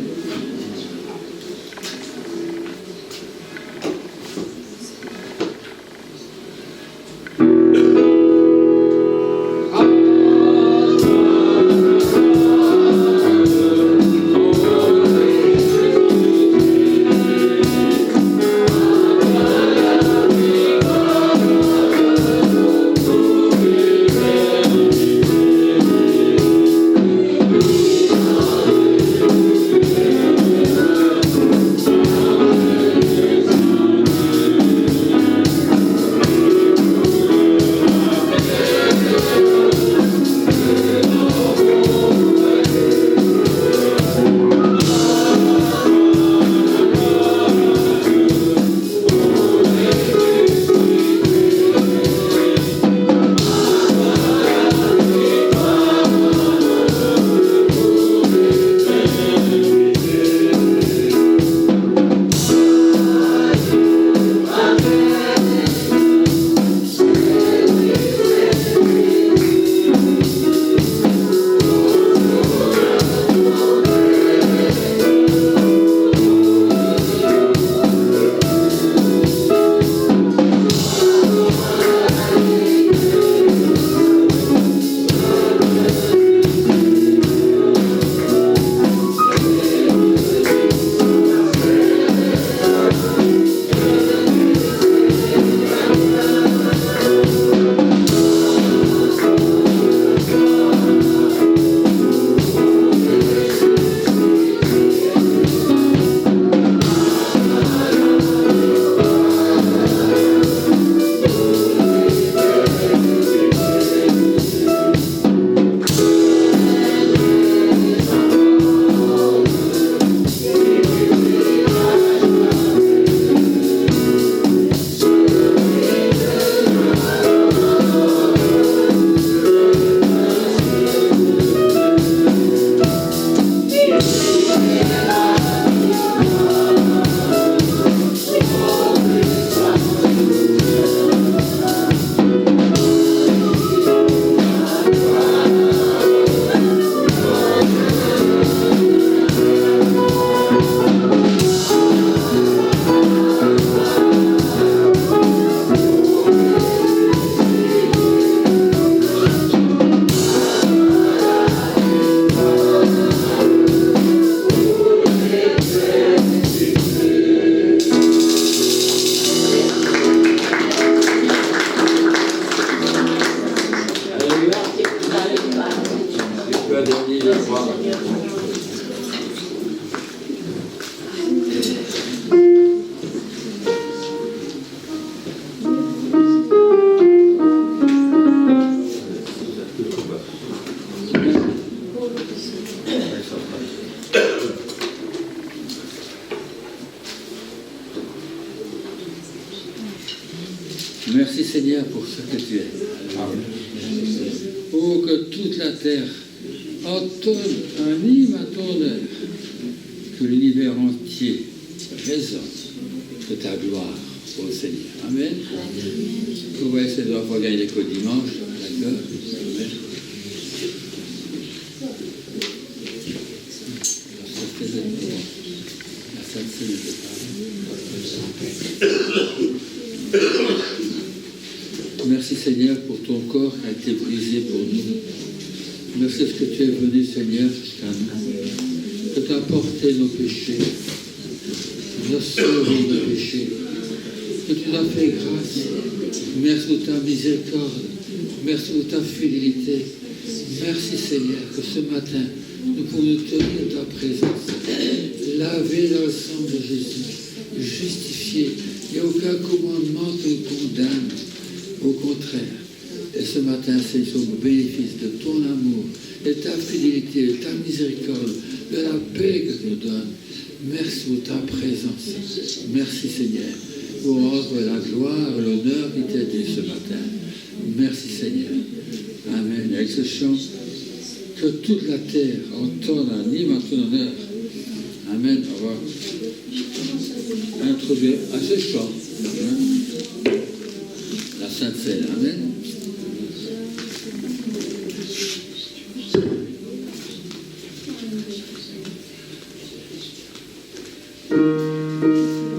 la croix. Merci Seigneur pour ce que tu es. Oh, que toute la terre entonne un hymne à ton honneur, que l'univers entier résonne de ta gloire, ô Seigneur. Amen. Vous voyez ces enfants gagner les qu'au dimanche, d'accord. Amen. Merci Seigneur pour ton corps qui a été brisé pour nous. Merci parce que tu es venu Seigneur jusqu'à nous, que tu as porté nos péchés, tu as sauvé nos péchés, que tu nous as fait grâce. Merci pour ta miséricorde, merci pour ta fidélité. Merci Seigneur que ce matin nous pouvons nous tenir dans ta présence, laver dans le sang de Jésus, justifié. Il n'y a aucun commandement qui nous condamne. Au contraire, et ce matin, Seigneur, au bénéfice de ton amour, de ta fidélité, de ta miséricorde, de la paix que tu nous donnes. Merci pour ta présence. Merci Seigneur, pour rendre la gloire et l'honneur qui t'est dû ce matin. Merci Seigneur. Amen. Avec ce chant, que toute la terre entende un hymne en ton honneur. Amen. On va introduire à ce chant. La Sainte Seine. Amen. Amen.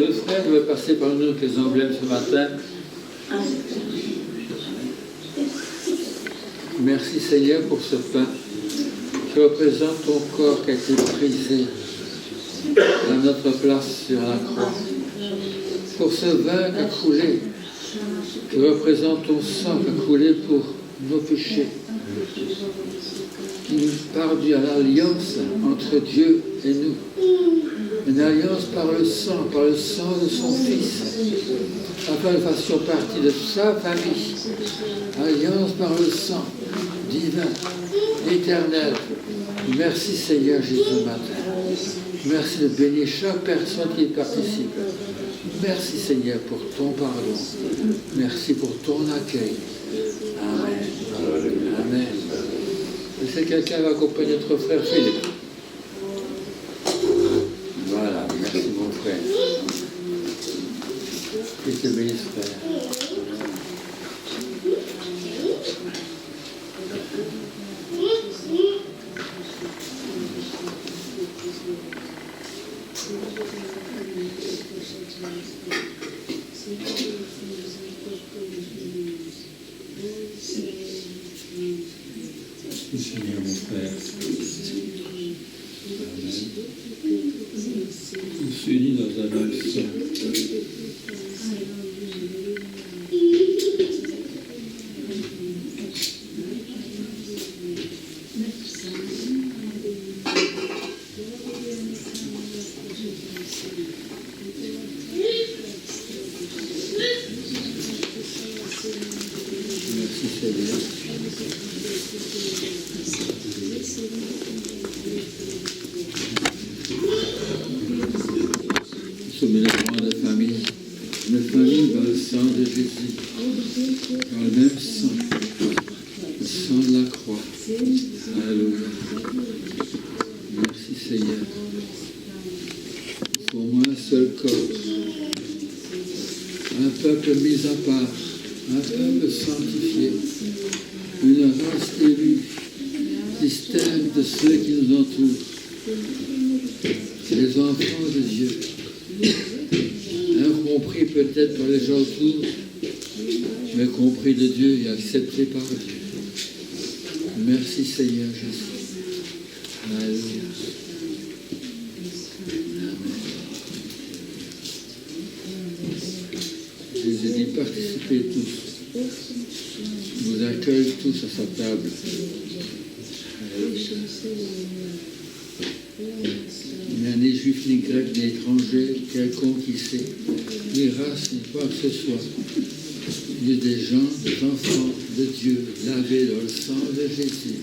le frère veut passer par nous les emblèmes ce matin. Merci Seigneur pour ce pain qui représente ton corps qui a été brisé à notre place sur la croix. Pour ce vin qui a coulé, qui représente ton sang qui a coulé pour nos péchés, qui nous parle à l'alliance entre Dieu et nous. Une alliance par le sang de son Fils, afin que nous fassions partie de sa famille. Alliance par le sang divin, éternel. Merci Seigneur Jésus ce matin. Merci de bénir chaque personne qui y participe. Merci Seigneur pour ton pardon. Merci pour ton accueil. Amen. Amen. Et si quelqu'un va accompagner notre frère Philippe. Voilà, merci mon frère. Que te bénisse, frère. Seigneur mon Père. Tous unis dans un même sang. Merci Seigneur. Nous sommes une grande famille dans le sang de Jésus, dans le même sang, le sang de la croix. Alléluia. Merci Seigneur. Pour moi, un seul corps, un peuple mis à part, un peuple sanctifié, une race élue, distincte de ceux qui nous entourent, les enfants de Dieu, incompris peut-être par les gens autour, mais compris de Dieu et acceptés par Dieu. Merci Seigneur Jésus. Alléluia. Jésus dit, participez tous. Vous accueille tous à sa table. Il n'y a ni juif, ni grec, ni étranger, quelconque ici, ni race, ni quoi que ce soit. Il y a des gens, des enfants de Dieu, lavés dans le sang de Jésus,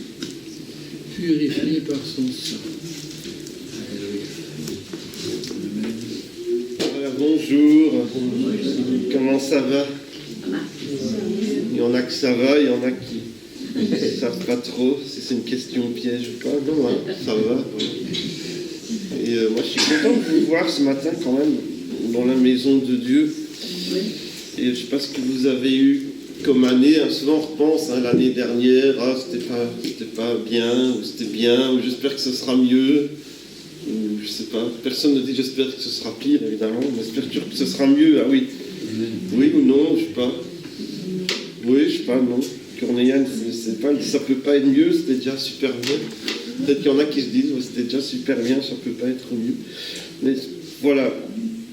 purifiés par son sang. Alléluia. Amen. Voilà, bonjour. Comment ça va? Il y en a que ça va, il y en a qui ne savent pas trop si c'est une question piège ou pas. Non, hein, ça va. Et moi, je suis content de vous voir ce matin quand même dans la maison de Dieu. Et je ne sais pas ce que vous avez eu comme année. Hein, souvent, on repense à l'année dernière. Ah, c'était pas bien, ou c'était bien, ou j'espère que ce sera mieux. Ou je sais pas. Personne ne dit j'espère que ce sera pire, évidemment. On espère toujours que ce sera mieux. Ah oui. Oui ou non, je sais pas. Oui, je sais pas, non. Cornéliane, c'est pas, ça peut pas être mieux, c'était déjà super bien. Peut-être qu'il y en a qui se disent, ouais, c'était déjà super bien, ça peut pas être mieux. Mais voilà,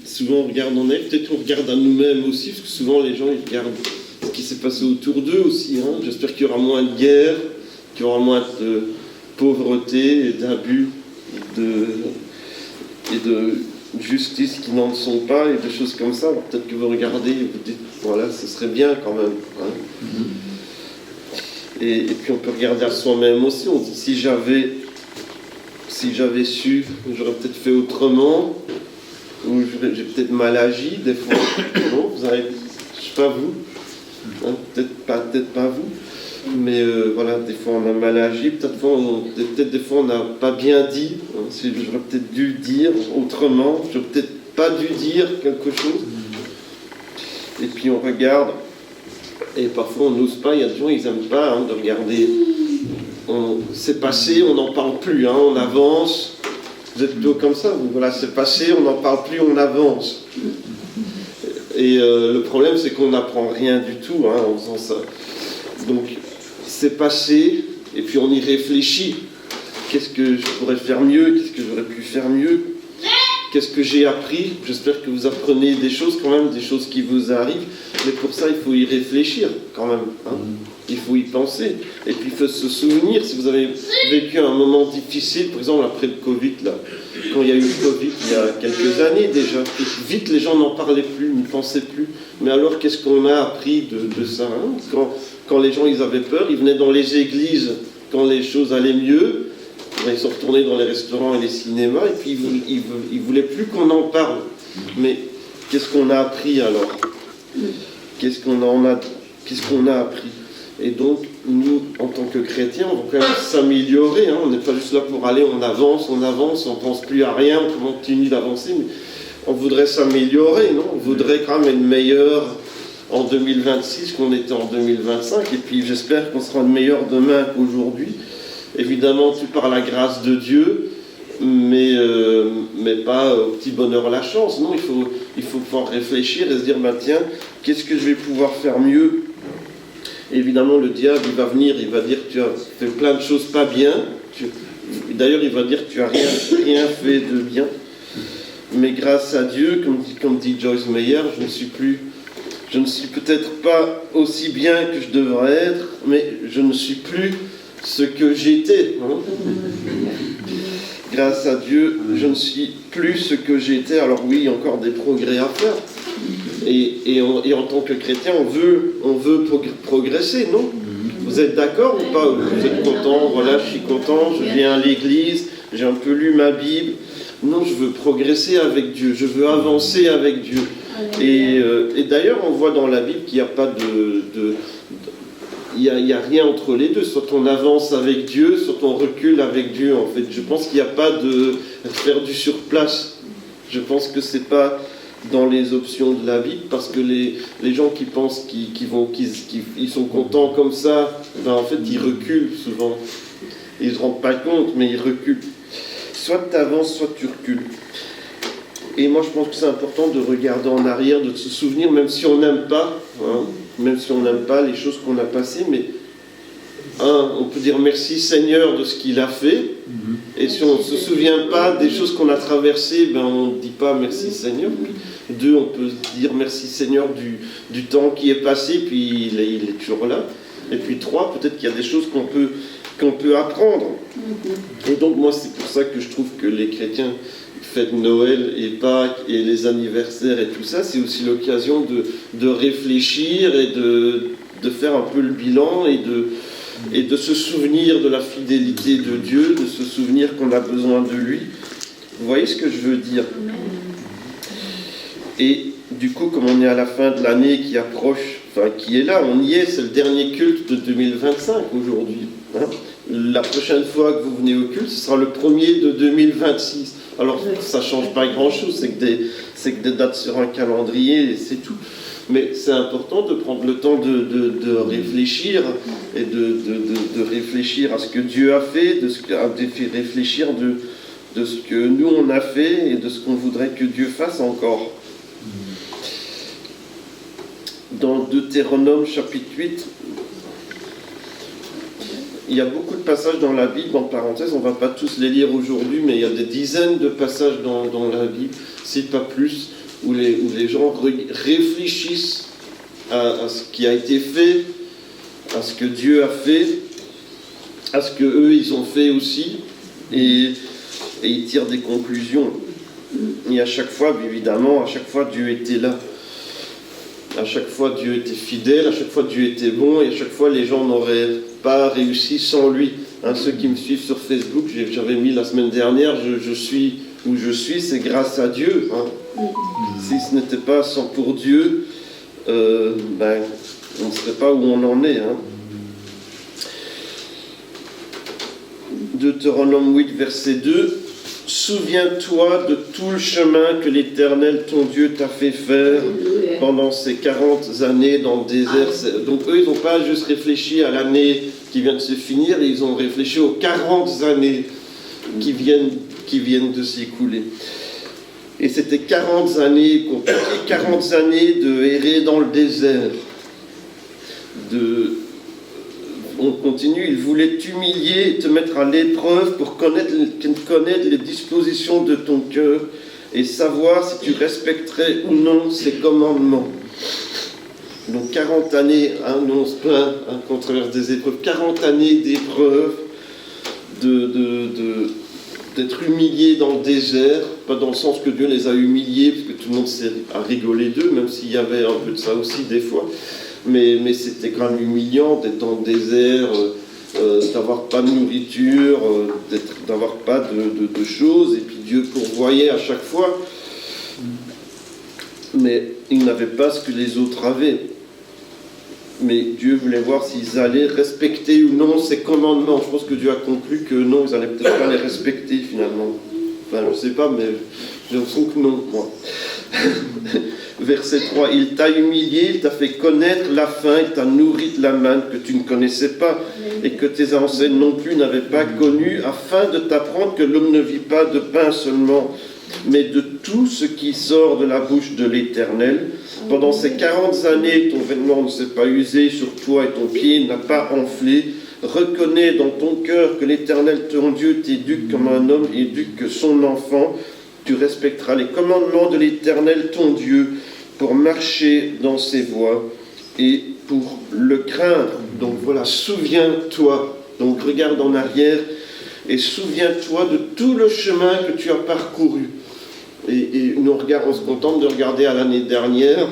souvent on regarde en elle, peut-être on regarde à nous-mêmes aussi, parce que souvent les gens ils regardent ce qui s'est passé autour d'eux aussi. Hein. J'espère qu'il y aura moins de guerre, qu'il y aura moins de pauvreté et d'abus et de justice qui n'en sont pas et de choses comme ça. Alors peut-être que vous regardez et vous dites, voilà, ce serait bien quand même. Hein. Et puis on peut regarder à soi-même aussi. On dit, si j'avais su, j'aurais peut-être fait autrement, ou j'ai peut-être mal agi des fois. Non, vous avez, je sais pas vous, hein, peut-être pas vous, mais voilà, des fois on a mal agi, peut-être des fois on n'a pas bien dit. Hein, j'aurais peut-être dû dire autrement, j'aurais peut-être pas dû dire quelque chose. Et puis on regarde. Et parfois on n'ose pas, il y a des gens ils n'aiment pas de regarder. C'est passé, on n'en parle plus, on avance. Vous êtes plutôt comme ça, vous, voilà, c'est passé, on n'en parle plus, on avance. Et le problème, c'est qu'on n'apprend rien du tout hein, en faisant ça. Donc, c'est passé, et puis on y réfléchit. Qu'est-ce que je pourrais faire mieux? Qu'est-ce que j'aurais pu faire mieux? Qu'est-ce que j'ai appris? J'espère que vous apprenez des choses quand même, des choses qui vous arrivent. Mais pour ça, il faut y réfléchir quand même. Hein. Il faut y penser. Et puis, il faut se souvenir, si vous avez vécu un moment difficile, par exemple après le Covid, là, quand il y a eu le Covid, il y a quelques années déjà, vite les gens n'en parlaient plus, ne pensaient plus. Mais alors, qu'est-ce qu'on a appris de ça hein? Quand les gens ils avaient peur, ils venaient dans les églises quand les choses allaient mieux. Ils sont retournés dans les restaurants et les cinémas, et puis ils voulaient plus qu'on en parle. Mais qu'est-ce qu'on a appris alors? Qu'est-ce qu'on a appris? Et donc, nous, en tant que chrétiens, on va quand même s'améliorer. Hein. On n'est pas juste là pour aller, on avance, on ne pense plus à rien, on continue d'avancer, mais on voudrait s'améliorer, non? On voudrait quand même être meilleur en 2026 qu'on était en 2025, et puis j'espère qu'on sera meilleur demain qu'aujourd'hui. Évidemment, tout par la grâce de Dieu, mais pas au petit bonheur la chance. Non, il faut pouvoir réfléchir et se dire, tiens, qu'est-ce que je vais pouvoir faire mieux? Évidemment, le diable, il va venir, il va dire que tu as fait plein de choses pas bien. D'ailleurs, il va dire que tu n'as rien fait de bien. Mais grâce à Dieu, comme dit Joyce Meyer, je ne suis peut-être pas aussi bien que je devrais être, mais je ne suis plus ce que j'étais. Hein. Grâce à Dieu, je ne suis plus ce que j'étais. Alors oui, il y a encore des progrès à faire. Et en tant que chrétien, on veut progresser, non? Vous êtes d'accord ou pas? Vous êtes content? Voilà, je suis content, je viens à l'église, j'ai un peu lu ma Bible. Non, je veux progresser avec Dieu, je veux avancer avec Dieu. Et d'ailleurs, on voit dans la Bible qu'il n'y a pas il n'y a rien entre les deux. Soit on avance avec Dieu, soit on recule avec Dieu. En fait, je pense qu'il n'y a pas de faire du surplace. Je pense que c'est pas dans les options de la Bible, parce que les gens qui pensent qu'ils sont contents comme ça, en fait, ils reculent souvent. Ils ne se rendent pas compte, mais ils reculent. Soit tu avances, soit tu recules. Et moi, je pense que c'est important de regarder en arrière, de se souvenir, même si on n'aime pas, même si on n'aime pas les choses qu'on a passées, mais on peut dire merci Seigneur de ce qu'il a fait. Et si on ne se souvient pas des choses qu'on a traversées, on ne dit pas merci Seigneur. Puis, 2, on peut dire merci Seigneur du temps qui est passé, puis il est toujours là. Et puis 3, peut-être qu'il y a des choses qu'on peut apprendre. Et donc moi, c'est pour ça que je trouve que les chrétiens fêtent Noël et Pâques et les anniversaires et tout ça, c'est aussi l'occasion de réfléchir et de faire un peu le bilan et de se souvenir de la fidélité de Dieu, de se souvenir qu'on a besoin de lui. Vous voyez ce que je veux dire? Et du coup, comme on est à la fin de l'année qui approche, qui est là, on y est, c'est le dernier culte de 2025 aujourd'hui. Hein. La prochaine fois que vous venez au culte, ce sera le 1er de 2026. Alors, ça ne change pas grand-chose, c'est que des dates sur un calendrier, et c'est tout. Mais c'est important de prendre le temps de réfléchir, et de réfléchir à ce que Dieu a fait, de réfléchir de ce que nous on a fait, et de ce qu'on voudrait que Dieu fasse encore. Dans Deutéronome chapitre 8, il y a beaucoup de passages dans la Bible, en parenthèse, on ne va pas tous les lire aujourd'hui, mais il y a des dizaines de passages dans la Bible, si pas plus, où les gens réfléchissent à ce qui a été fait, à ce que Dieu a fait, à ce qu'eux ils ont fait aussi, et ils tirent des conclusions. Et à chaque fois, évidemment, Dieu était là. À chaque fois, Dieu était fidèle, à chaque fois, Dieu était bon, et à chaque fois, les gens n'auraient pas réussi sans lui. Ceux qui me suivent sur Facebook, j'avais mis la semaine dernière, je suis où je suis, c'est grâce à Dieu. Si ce n'était pas pour Dieu, on ne serait pas où on en est. Deutéronome 8, verset 2. Souviens-toi de tout le chemin que l'Éternel, ton Dieu, t'a fait faire pendant ces 40 années dans le désert. Donc eux, ils n'ont pas juste réfléchi à l'année qui vient de se finir, ils ont réfléchi aux 40 années qui viennent de s'écouler. Et c'était 40 années compliquées, 40 années de errer dans le désert. On continue, il voulait t'humilier, te mettre à l'épreuve pour connaître les dispositions de ton cœur et savoir si tu respecterais ou non ses commandements. Donc 40 années, nous on se plaint qu'on traverse des épreuves, 40 années d'épreuves, d'être humiliés dans le désert, pas dans le sens que Dieu les a humiliés, parce que tout le monde a rigolé d'eux, même s'il y avait un peu de ça aussi des fois, mais c'était quand même humiliant d'être dans le désert, d'avoir pas de nourriture, d'avoir pas de choses, et puis Dieu pourvoyait à chaque fois, mais ils n'avaient pas ce que les autres avaient. Mais Dieu voulait voir s'ils allaient respecter ou non ses commandements. Je pense que Dieu a conclu que non, ils n'allaient peut-être pas les respecter finalement. Enfin, je ne sais pas, mais j'ai l'impression que non, moi. Verset 3, il t'a humilié, il t'a fait connaître la faim, il t'a nourri de la manne que tu ne connaissais pas et que tes ancêtres non plus n'avaient pas connue, afin de t'apprendre que l'homme ne vit pas de pain seulement, mais de tout ce qui sort de la bouche de l'Éternel. Pendant ces 40 années, ton vêtement ne s'est pas usé sur toi et ton pied n'a pas enflé. Reconnais dans ton cœur que l'Éternel, ton Dieu, t'éduque comme un homme éduque son enfant. Tu respecteras les commandements de l'Éternel, ton Dieu, pour marcher dans ses voies et pour le craindre. Donc voilà, souviens-toi. Donc regarde en arrière et souviens-toi de tout le chemin que tu as parcouru. Et on se contente de regarder à l'année dernière,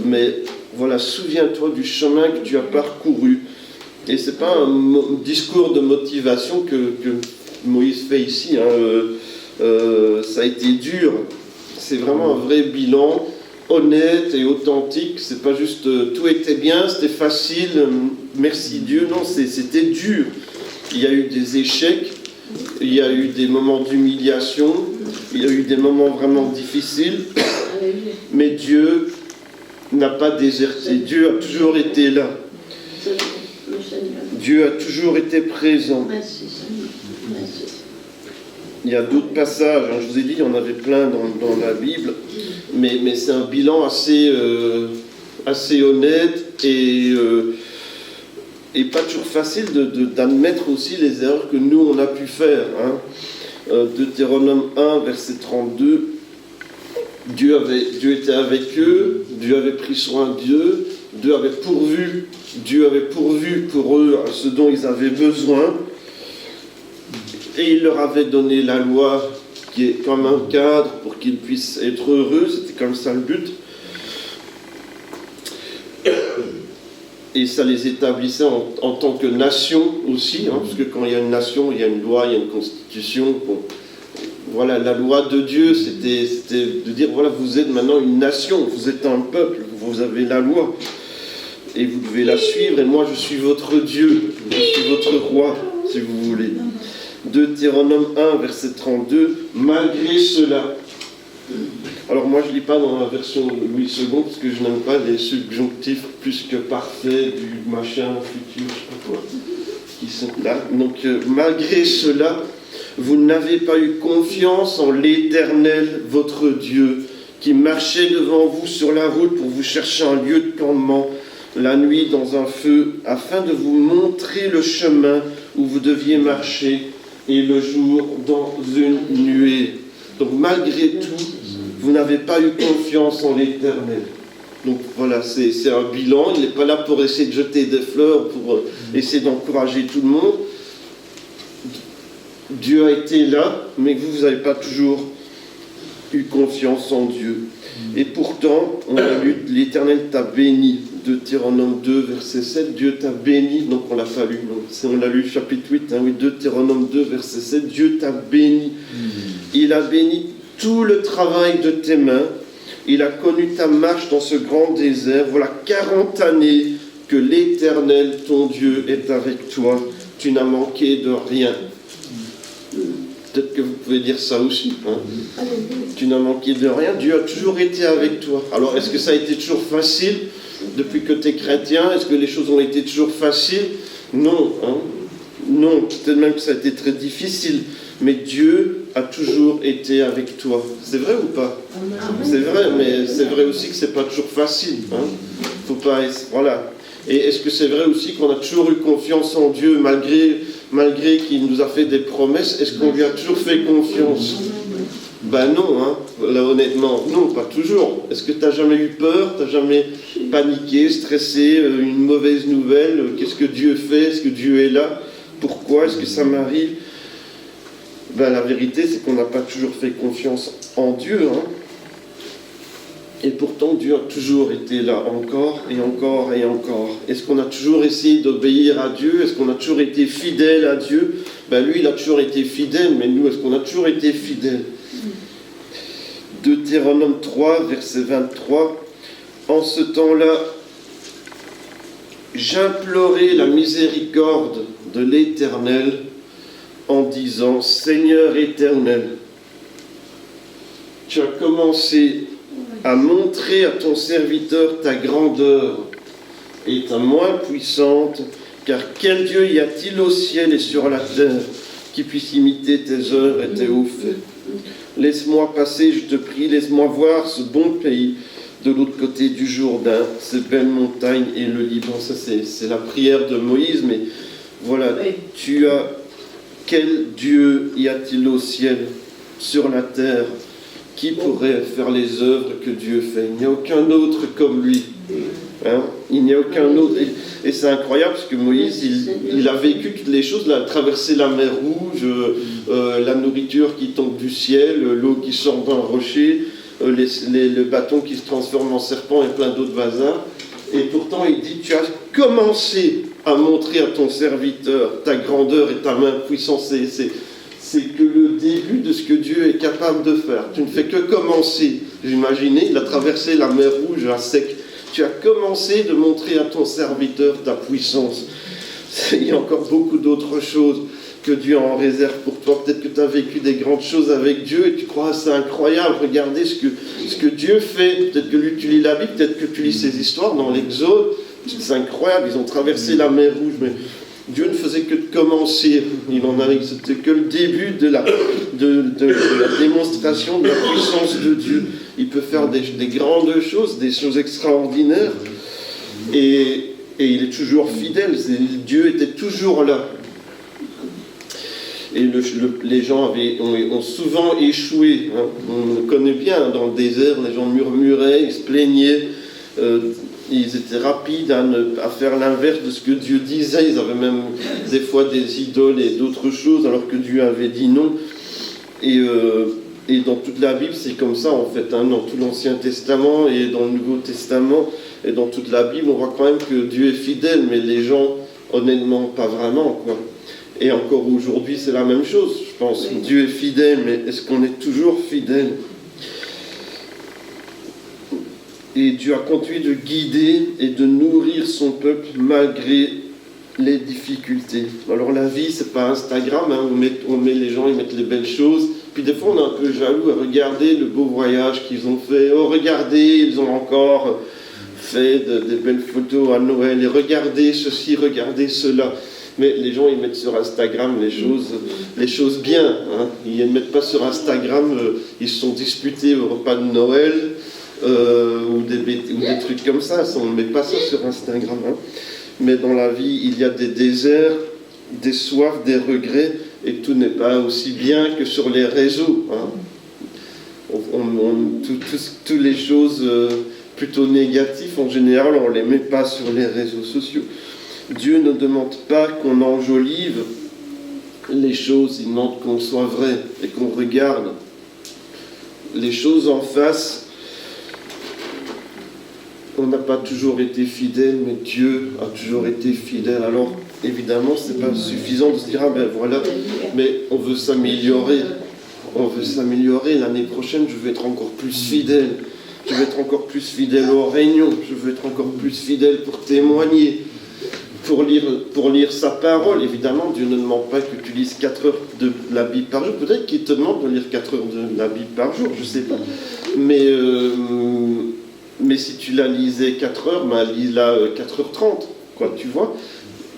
mais voilà, souviens-toi du chemin que tu as parcouru. Et ce n'est pas un discours de motivation que Moïse fait ici, ça a été dur. C'est vraiment un vrai bilan, honnête et authentique. C'est pas juste tout était bien, c'était facile, merci Dieu. Non, c'était dur. Il y a eu des échecs, il y a eu des moments d'humiliation, il y a eu des moments vraiment difficiles, mais Dieu n'a pas déserté. Dieu a toujours été là. Dieu a toujours été présent. Il y a d'autres passages, je vous ai dit, il y en avait plein dans la Bible, mais c'est un bilan assez honnête et pas toujours facile d'admettre aussi les erreurs que nous, on a pu faire. Deutéronome 1, verset 32, Dieu était avec eux, Dieu avait pris soin d'eux, Dieu avait pourvu pour eux ce dont ils avaient besoin, et il leur avait donné la loi qui est comme un cadre pour qu'ils puissent être heureux, c'était comme ça le but. Et ça les établissait en tant que nation aussi, parce que quand il y a une nation, il y a une loi, il y a une constitution. Bon, voilà, la loi de Dieu, c'était de dire, voilà, vous êtes maintenant une nation, vous êtes un peuple, vous avez la loi, et vous devez la suivre, et moi je suis votre Dieu, je suis votre roi, si vous voulez. Deutéronome 1, verset 32, malgré cela. Alors moi je ne lis pas dans la version de Louis II parce que je n'aime pas les subjonctifs plus que parfaits du machin futur, je ne sais pas quoi, qui sont là. Donc malgré cela, vous n'avez pas eu confiance en l'Éternel, votre Dieu, qui marchait devant vous sur la route pour vous chercher un lieu de campement la nuit dans un feu, afin de vous montrer le chemin où vous deviez marcher, et le jour dans une nuée. Donc malgré tout, vous n'avez pas eu confiance en l'Éternel. Donc voilà, c'est un bilan. Il n'est pas là pour essayer de jeter des fleurs, pour essayer d'encourager tout le monde. Dieu a été là, mais vous n'avez pas toujours eu confiance en Dieu. Et pourtant, on a lu, l'Éternel t'a béni. Deutéronome 2, verset 7, Dieu t'a béni, donc on l'a pas lu, on l'a lu chapitre 8, Deutéronome 2, verset 7, Dieu t'a béni. Il a béni tout le travail de tes mains, il a connu ta marche dans ce grand désert. Voilà 40 années que l'Éternel, ton Dieu, est avec toi, tu n'as manqué de rien. Peut-être que vous pouvez dire ça aussi. Tu n'as manqué de rien, Dieu a toujours été avec toi. Alors est-ce que ça a été toujours facile depuis que tu es chrétien? Est-ce que les choses ont été toujours faciles? Non. Non, peut-être même que ça a été très difficile. Mais Dieu a toujours été avec toi. C'est vrai ou pas? C'est vrai, mais c'est vrai aussi que c'est pas toujours facile. Hein. Faut pas, voilà. Et est-ce que c'est vrai aussi qu'on a toujours eu confiance en Dieu malgré qu'il nous a fait des promesses? Est-ce qu'on lui a toujours fait confiance? Ben non, hein. Là, honnêtement, non, pas toujours. Est-ce que tu n'as jamais eu peur? Tu n'as jamais paniqué, stressé, une mauvaise nouvelle? Qu'est-ce que Dieu fait? Est-ce que Dieu est là? Pourquoi est-ce que ça m'arrive? Ben, la vérité, c'est qu'on n'a pas toujours fait confiance en Dieu. Hein. Et pourtant, Dieu a toujours été là, encore et encore et encore. Est-ce qu'on a toujours essayé d'obéir à Dieu? Est-ce qu'on a toujours été fidèle à Dieu? Ben, lui, il a toujours été fidèle, mais nous, est-ce qu'on a toujours été fidèles? Deutéronome 3, verset 23. En ce temps-là, j'implorai la miséricorde de l'Éternel en disant, Seigneur éternel, tu as commencé à montrer à ton serviteur ta grandeur et ta main puissante, car quel Dieu y a-t-il au ciel et sur la terre qui puisse imiter tes œuvres et tes hauts faits? Laisse-moi passer, je te prie, laisse-moi voir ce bon pays de l'autre côté du Jourdain, ces belles montagnes et le Liban. Ça, c'est la prière de Moïse, mais voilà, tu as... Quel Dieu y a-t-il au ciel, sur la terre, qui pourrait faire les œuvres que Dieu fait? Il n'y a aucun autre comme lui. Hein? Il n'y a aucun autre. Et c'est incroyable parce que Moïse, il a vécu toutes les choses. Il a traversé la mer Rouge, la nourriture qui tombe du ciel, l'eau qui sort d'un rocher, le bâton qui se transforme en serpent et plein d'autres bazars. Et pourtant, il dit, tu as commencé à montrer à ton serviteur ta grandeur et ta main puissante. C'est que le début de ce que Dieu est capable de faire. Tu ne fais que commencer. J'imaginais, il a traversé la mer Rouge à sec. Tu as commencé de montrer à ton serviteur ta puissance. Il y a encore beaucoup d'autres choses que Dieu en réserve pour toi. Peut-être que tu as vécu des grandes choses avec Dieu et tu crois c'est incroyable. Regardez ce que Dieu fait. Peut-être que tu lis la Bible, peut-être que tu lis ces histoires dans l'Exode. C'est incroyable, ils ont traversé la mer Rouge, mais Dieu ne faisait que de commencer. C'était que le début de la démonstration de la puissance de Dieu. Il peut faire des grandes choses, des choses extraordinaires, et il est toujours fidèle. Dieu était toujours là. Et les gens ont souvent échoué. Hein. On le connaît bien, dans le désert, les gens murmuraient, ils se plaignaient. Ils étaient rapides à faire l'inverse de ce que Dieu disait. Ils avaient même des fois des idoles et d'autres choses, alors que Dieu avait dit non. Et dans toute la Bible, c'est comme ça, en fait. Hein, dans tout l'Ancien Testament et dans le Nouveau Testament, et dans toute la Bible, on voit quand même que Dieu est fidèle, mais les gens, honnêtement, pas vraiment, quoi. Et encore aujourd'hui, c'est la même chose, je pense. Dieu est fidèle, mais est-ce qu'on est toujours fidèle? Et Dieu a continué de guider et de nourrir son peuple malgré les difficultés. Alors la vie, c'est pas Instagram, hein, on met les gens, ils mettent les belles choses. Puis des fois, on est un peu jaloux à regarder le beau voyage qu'ils ont fait. Oh, regardez, ils ont encore fait des belles photos à Noël. Et regardez ceci, regardez cela. Mais les gens, ils mettent sur Instagram les choses bien. Hein. Ils ne mettent pas sur Instagram, ils se sont disputés au repas de Noël. Ou des trucs comme ça, on ne met pas ça sur Instagram. Hein. Mais dans la vie, il y a des déserts, des soifs, des regrets, et tout n'est pas aussi bien que sur les réseaux. Hein. Toutes les choses plutôt négatives, en général, on ne les met pas sur les réseaux sociaux. Dieu ne demande pas qu'on enjolive les choses, il demande qu'on soit vrai et qu'on regarde les choses en face. On n'a pas toujours été fidèle, mais Dieu a toujours été fidèle. Alors, évidemment, ce n'est pas suffisant de se dire, ah ben voilà, mais on veut s'améliorer. On veut s'améliorer. L'année prochaine, je veux être encore plus fidèle. Je veux être encore plus fidèle aux réunions. Je veux être encore plus fidèle pour témoigner, pour lire sa parole. Évidemment, Dieu ne demande pas que tu lises 4 heures de la Bible par jour. Peut-être qu'il te demande de lire 4 heures de la Bible par jour, je ne sais pas. Mais si tu la lisais 4 heures, lis-la 4h30, quoi, tu vois.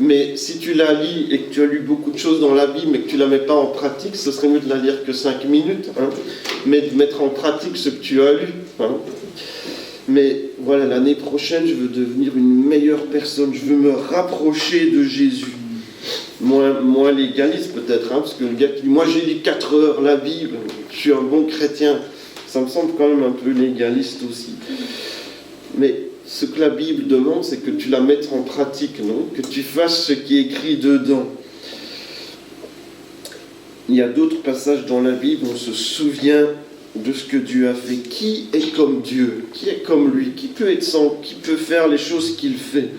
Mais si tu la lis et que tu as lu beaucoup de choses dans la Bible mais que tu ne la mets pas en pratique, ce serait mieux de la lire que 5 minutes, hein, mais de mettre en pratique ce que tu as lu. Hein. Mais voilà, l'année prochaine, je veux devenir une meilleure personne, je veux me rapprocher de Jésus. Moins légaliste peut-être, hein, parce que le gars qui dit « moi j'ai lu 4 heures la Bible, je suis un bon chrétien », ça me semble quand même un peu légaliste aussi. Mais ce que la Bible demande, c'est que tu la mettes en pratique, non ? Que tu fasses ce qui est écrit dedans. Il y a d'autres passages dans la Bible où on se souvient de ce que Dieu a fait. Qui est comme Dieu ? Qui est comme lui ? Qui peut être sans ? Qui peut faire les choses qu'il fait ?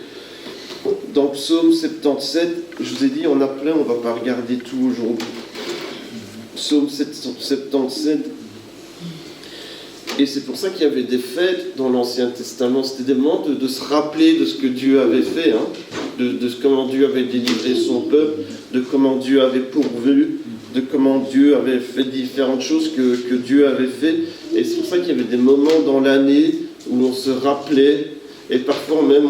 Dans Psaume 77, je vous ai dit, on a plein, on ne va pas regarder tout aujourd'hui. Psaume 77. Et c'est pour ça qu'il y avait des fêtes dans l'Ancien Testament. C'était des moments de se rappeler de ce que Dieu avait fait, hein, de comment Dieu avait délivré son peuple, de comment Dieu avait pourvu, de comment Dieu avait fait différentes choses que Dieu avait fait. Et c'est pour ça qu'il y avait des moments dans l'année où on se rappelait, et parfois même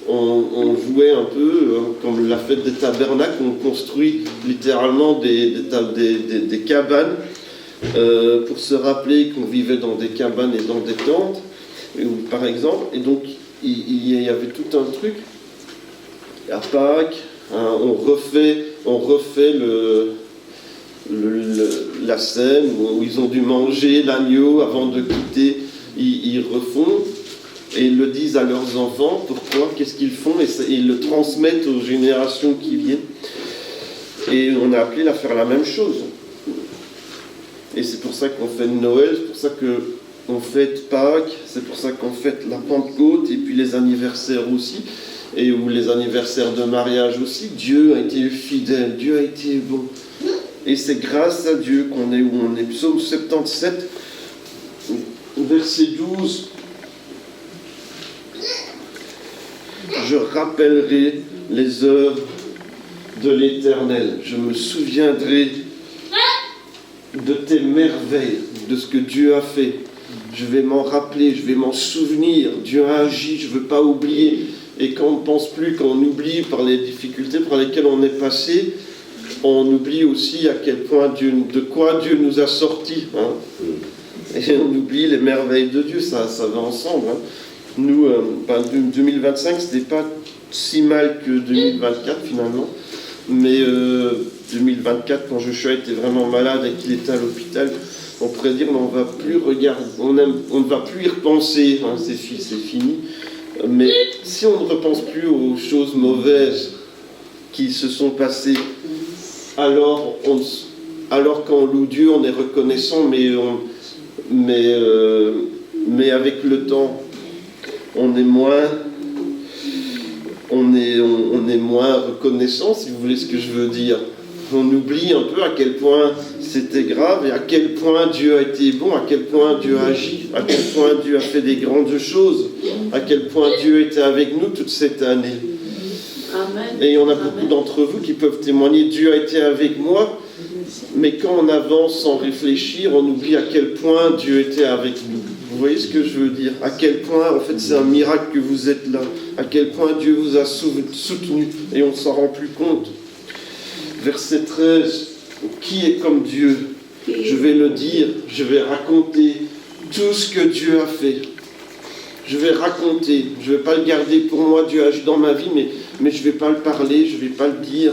on jouait un peu, comme la fête des tabernacles, on construit littéralement des cabanes, pour se rappeler qu'on vivait dans des cabanes et dans des tentes, par exemple. Et donc, il y avait tout un truc. À Pâques, hein, on refait la scène où ils ont dû manger l'agneau avant de quitter. Ils refont et ils le disent à leurs enfants. Pourquoi ? Qu'est-ce qu'ils font ? Et ils le transmettent aux générations qui viennent. Et on a appelé à faire la même chose. Et c'est pour ça qu'on fait Noël, c'est pour ça qu'on fête Pâques, c'est pour ça qu'on fête la Pentecôte, et puis les anniversaires aussi, et ou les anniversaires de mariage aussi. Dieu a été fidèle, Dieu a été bon. Et c'est grâce à Dieu qu'on est où on est. Psaume 77, verset 12. Je rappellerai les œuvres de l'Éternel. Je me souviendrai de tes merveilles, de ce que Dieu a fait. Je vais m'en rappeler, je vais m'en souvenir. Dieu a agi, je ne veux pas oublier. Et quand on ne pense plus, quand on oublie par les difficultés par lesquelles on est passé, on oublie aussi à quel point de quoi Dieu nous a sortis. Hein. Et on oublie les merveilles de Dieu, ça va ensemble. Hein. Nous, 2025, ce n'était pas si mal que 2024 finalement. Mais 2024, quand Joshua était vraiment malade et qu'il était à l'hôpital, on pourrait dire on ne va plus regarder, on ne va plus y repenser, hein, c'est fini. Mais si on ne repense plus aux choses mauvaises qui se sont passées, alors quand on loue Dieu, on est reconnaissant, mais avec le temps, on est moins reconnaissant, si vous voulez ce que je veux dire. On oublie un peu à quel point c'était grave et à quel point Dieu a été bon, à quel point Dieu a agi, à quel point Dieu a fait des grandes choses, à quel point Dieu était avec nous toute cette année. Amen. Et il y en a beaucoup d'entre vous qui peuvent témoigner, Dieu a été avec moi, mais quand on avance sans réfléchir, on oublie à quel point Dieu était avec nous. Vous voyez ce que je veux dire ? À quel point, en fait, c'est un miracle que vous êtes là. À quel point Dieu vous a soutenu et on ne s'en rend plus compte. Verset 13, qui est comme Dieu ? Je vais le dire, je vais raconter tout ce que Dieu a fait. Je vais raconter, je ne vais pas le garder pour moi, Dieu agit dans ma vie, mais je ne vais pas le parler, je ne vais pas le dire.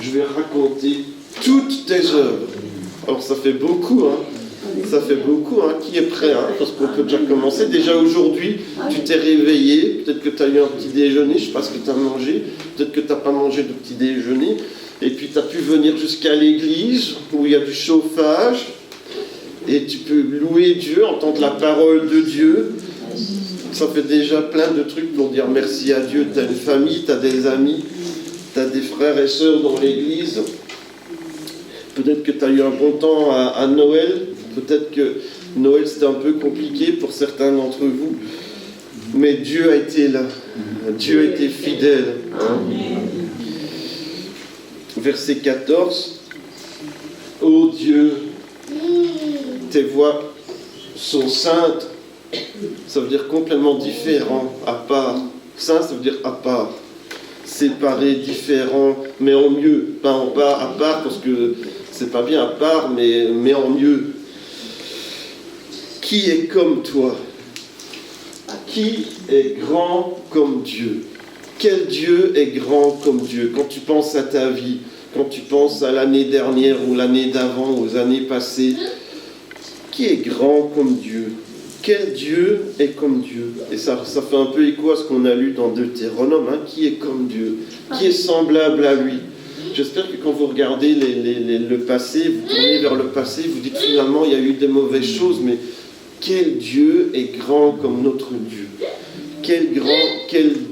Je vais raconter toutes tes œuvres. Alors ça fait beaucoup, hein. Ça fait beaucoup, hein. Qui est prêt, hein, parce qu'on peut déjà commencer. Déjà aujourd'hui, tu t'es réveillé, peut-être que tu as eu un petit déjeuner, je ne sais pas ce que tu as mangé, peut-être que tu n'as pas mangé de petit déjeuner, et puis tu as pu venir jusqu'à l'église, où il y a du chauffage, et tu peux louer Dieu, entendre la parole de Dieu. Ça fait déjà plein de trucs pour dire merci à Dieu. Tu as une famille, tu as des amis, tu as des frères et sœurs dans l'église. Peut-être que tu as eu un bon temps à Noël. Peut-être que Noël c'était un peu compliqué pour certains d'entre vous. Mais Dieu a été là. Dieu a été fidèle. Hein. Verset 14. Ô Dieu, tes voies sont saintes. Ça veut dire complètement différent, à part. Saint, ça veut dire à part. séparés, différents, mais en mieux, pas à part, parce que c'est pas bien à part, mais en mieux. Qui est comme toi? Qui est grand comme Dieu? Quel Dieu est grand comme Dieu? Quand tu penses à ta vie, quand tu penses à l'année dernière ou l'année d'avant, aux années passées, qui est grand comme Dieu? Quel Dieu est comme Dieu? Et ça fait un peu écho à ce qu'on a lu dans Deutéronome, hein? Qui est comme Dieu? Qui est semblable à lui? J'espère que quand vous regardez le passé, vous tournez vers le passé, vous dites finalement il y a eu des mauvaises choses, mais quel Dieu est grand comme notre Dieu? Quel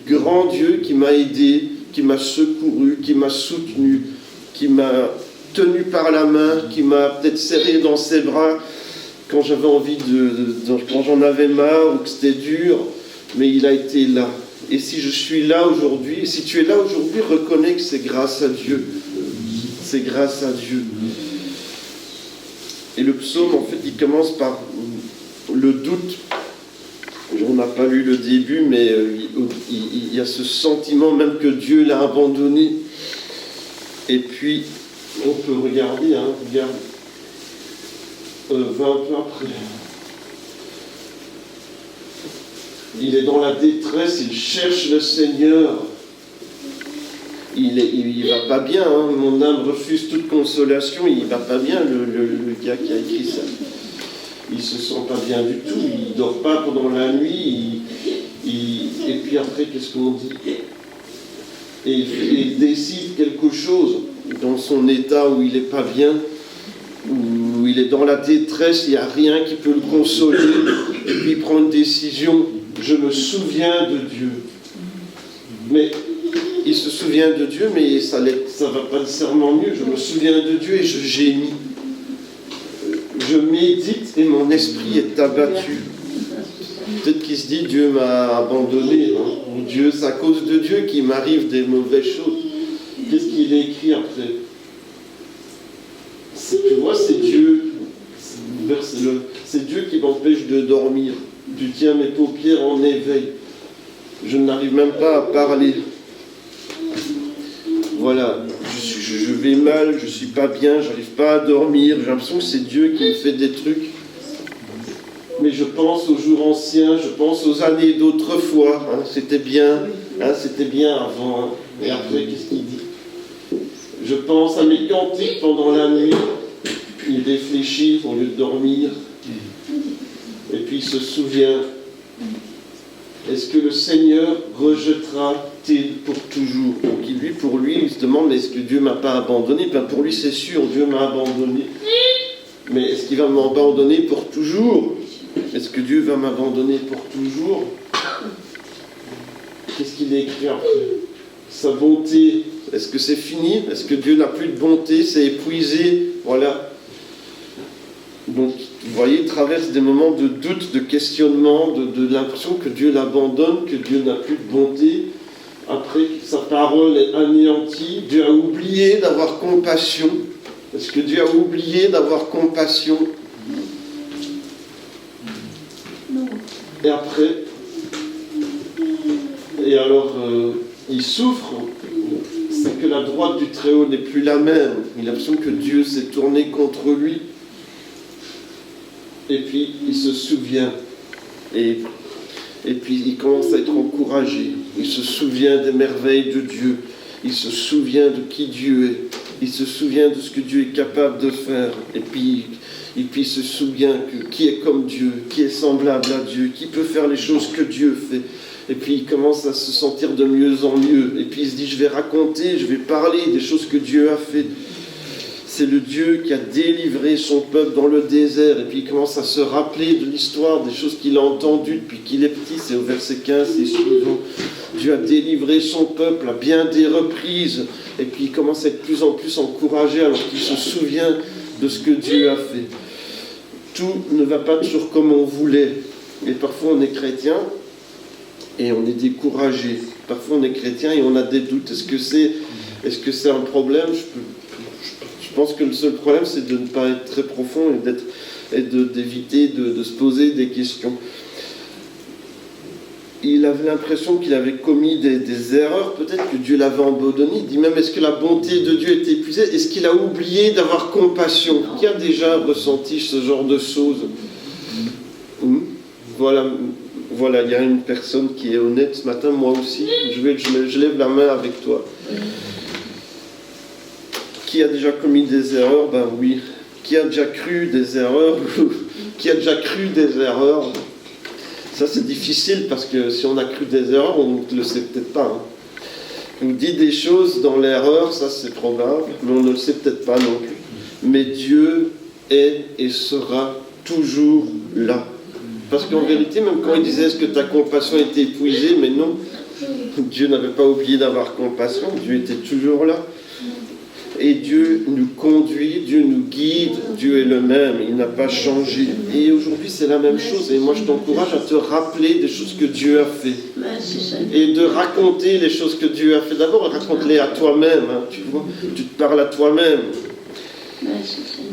grand Dieu qui m'a aidé, qui m'a secouru, qui m'a soutenu, qui m'a tenu par la main, qui m'a peut-être serré dans ses bras quand j'avais envie quand j'en avais marre ou que c'était dur, mais il a été là. Et si je suis là aujourd'hui, si tu es là aujourd'hui, reconnais que c'est grâce à Dieu. C'est grâce à Dieu. Et le psaume, en fait, il commence par le doute. On n'a pas lu le début, mais il y a ce sentiment même que Dieu l'a abandonné. Et puis, on peut regarder, regarde, 20 peu après. Il est dans la détresse, il cherche le Seigneur. Il va pas bien, hein. Mon âme refuse toute consolation, il va pas bien, le gars qui a écrit ça. Il se sent pas bien du tout, il dort pas pendant la nuit, et puis après, qu'est-ce qu'on dit? Et il décide quelque chose dans son état où il est pas bien, où il est dans la détresse, il n'y a rien qui peut le consoler, et puis il prend une décision. Je me souviens de Dieu. Mais il se souvient de Dieu, mais ça ne va pas nécessairement mieux. Je me souviens de Dieu et je gémis. Je médite et mon esprit est abattu. Peut-être qu'il se dit, Dieu m'a abandonné. Hein. Dieu, c'est à cause de Dieu qu'il m'arrive des mauvaises choses. Qu'est-ce qu'il a écrit après? Tu vois, c'est Dieu. C'est Dieu qui m'empêche de dormir. Tu tiens mes paupières en éveil. Je n'arrive même pas à parler. Voilà, je vais mal, je ne suis pas bien, je n'arrive pas à dormir. J'ai l'impression que c'est Dieu qui me fait des trucs. Mais je pense aux jours anciens, je pense aux années d'autrefois. Hein, c'était bien avant. Hein. Et après, qu'est-ce qu'il dit? Je pense à mes cantiques pendant la nuit. Il réfléchit au lieu de dormir. Et puis il se souvient. Est-ce que le Seigneur rejettera-t-il pour toujours? Donc pour lui, il se demande, mais est-ce que Dieu ne m'a pas abandonné? Ben pour lui, c'est sûr, Dieu m'a abandonné. Mais est-ce qu'il va m'abandonner pour toujours? Est-ce que Dieu va m'abandonner pour toujours? Qu'est-ce qu'il a écrit après? Sa bonté, est-ce que c'est fini? Est-ce que Dieu n'a plus de bonté? C'est épuisé? Voilà. Donc, vous voyez, il traverse des moments de doute, de questionnement, de l'impression que Dieu l'abandonne, que Dieu n'a plus de bonté. Après, sa parole est anéantie. Dieu a oublié d'avoir compassion. Est-ce que Dieu a oublié d'avoir compassion? Et après, et alors, il souffre. C'est que la droite du Très-Haut n'est plus la même. Il a l'impression que Dieu s'est tourné contre lui. Et puis, il se souvient. Et puis, il commence à être encouragé. Il se souvient des merveilles de Dieu. Il se souvient de qui Dieu est. Il se souvient de ce que Dieu est capable de faire. Et puis il se souvient que qui est comme Dieu, qui est semblable à Dieu, qui peut faire les choses que Dieu fait. Et puis, il commence à se sentir de mieux en mieux. Et puis, il se dit, je vais raconter, je vais parler des choses que Dieu a fait. C'est le Dieu qui a délivré son peuple dans le désert. Et puis il commence à se rappeler de l'histoire, des choses qu'il a entendues depuis qu'il est petit. C'est au verset 15 et suivant. Dieu a délivré son peuple à bien des reprises. Et puis il commence à être de plus en plus encouragé alors qu'il se souvient de ce que Dieu a fait. Tout ne va pas toujours comme on voulait. Et parfois on est chrétien et on est découragé. Parfois on est chrétien et on a des doutes. Est-ce que c'est un problème? Je pense que le seul problème, c'est de ne pas être très profond et d'éviter de se poser des questions. il avait l'impression qu'il avait commis des erreurs, peut-être que Dieu l'avait abandonné. Il dit même, est-ce que la bonté de Dieu est épuisée? Est-ce qu'il a oublié d'avoir compassion? Qui a déjà ressenti ce genre de choses? Voilà, il y a une personne qui est honnête ce matin, moi aussi. Je lève la main avec toi. Qui a déjà commis des erreurs? Ben oui. Qui a déjà cru des erreurs? Qui a déjà cru des erreurs? Ça, c'est difficile parce que si on a cru des erreurs, on ne le sait peut-être pas. On nous dit des choses dans l'erreur, ça c'est probable, mais on ne le sait peut-être pas non plus. Mais Dieu est et sera toujours là. Parce qu'en vérité, même quand il disait est-ce que ta compassion était épuisée, mais non, Dieu n'avait pas oublié d'avoir compassion, Dieu était toujours là. Et Dieu nous conduit, Dieu nous guide, Dieu est le même, il n'a pas changé. Et aujourd'hui c'est la même chose, et moi je t'encourage à te rappeler des choses que Dieu a fait. Et de raconter les choses que Dieu a fait. D'abord raconte-les à toi-même, hein, tu vois, tu te parles à toi-même.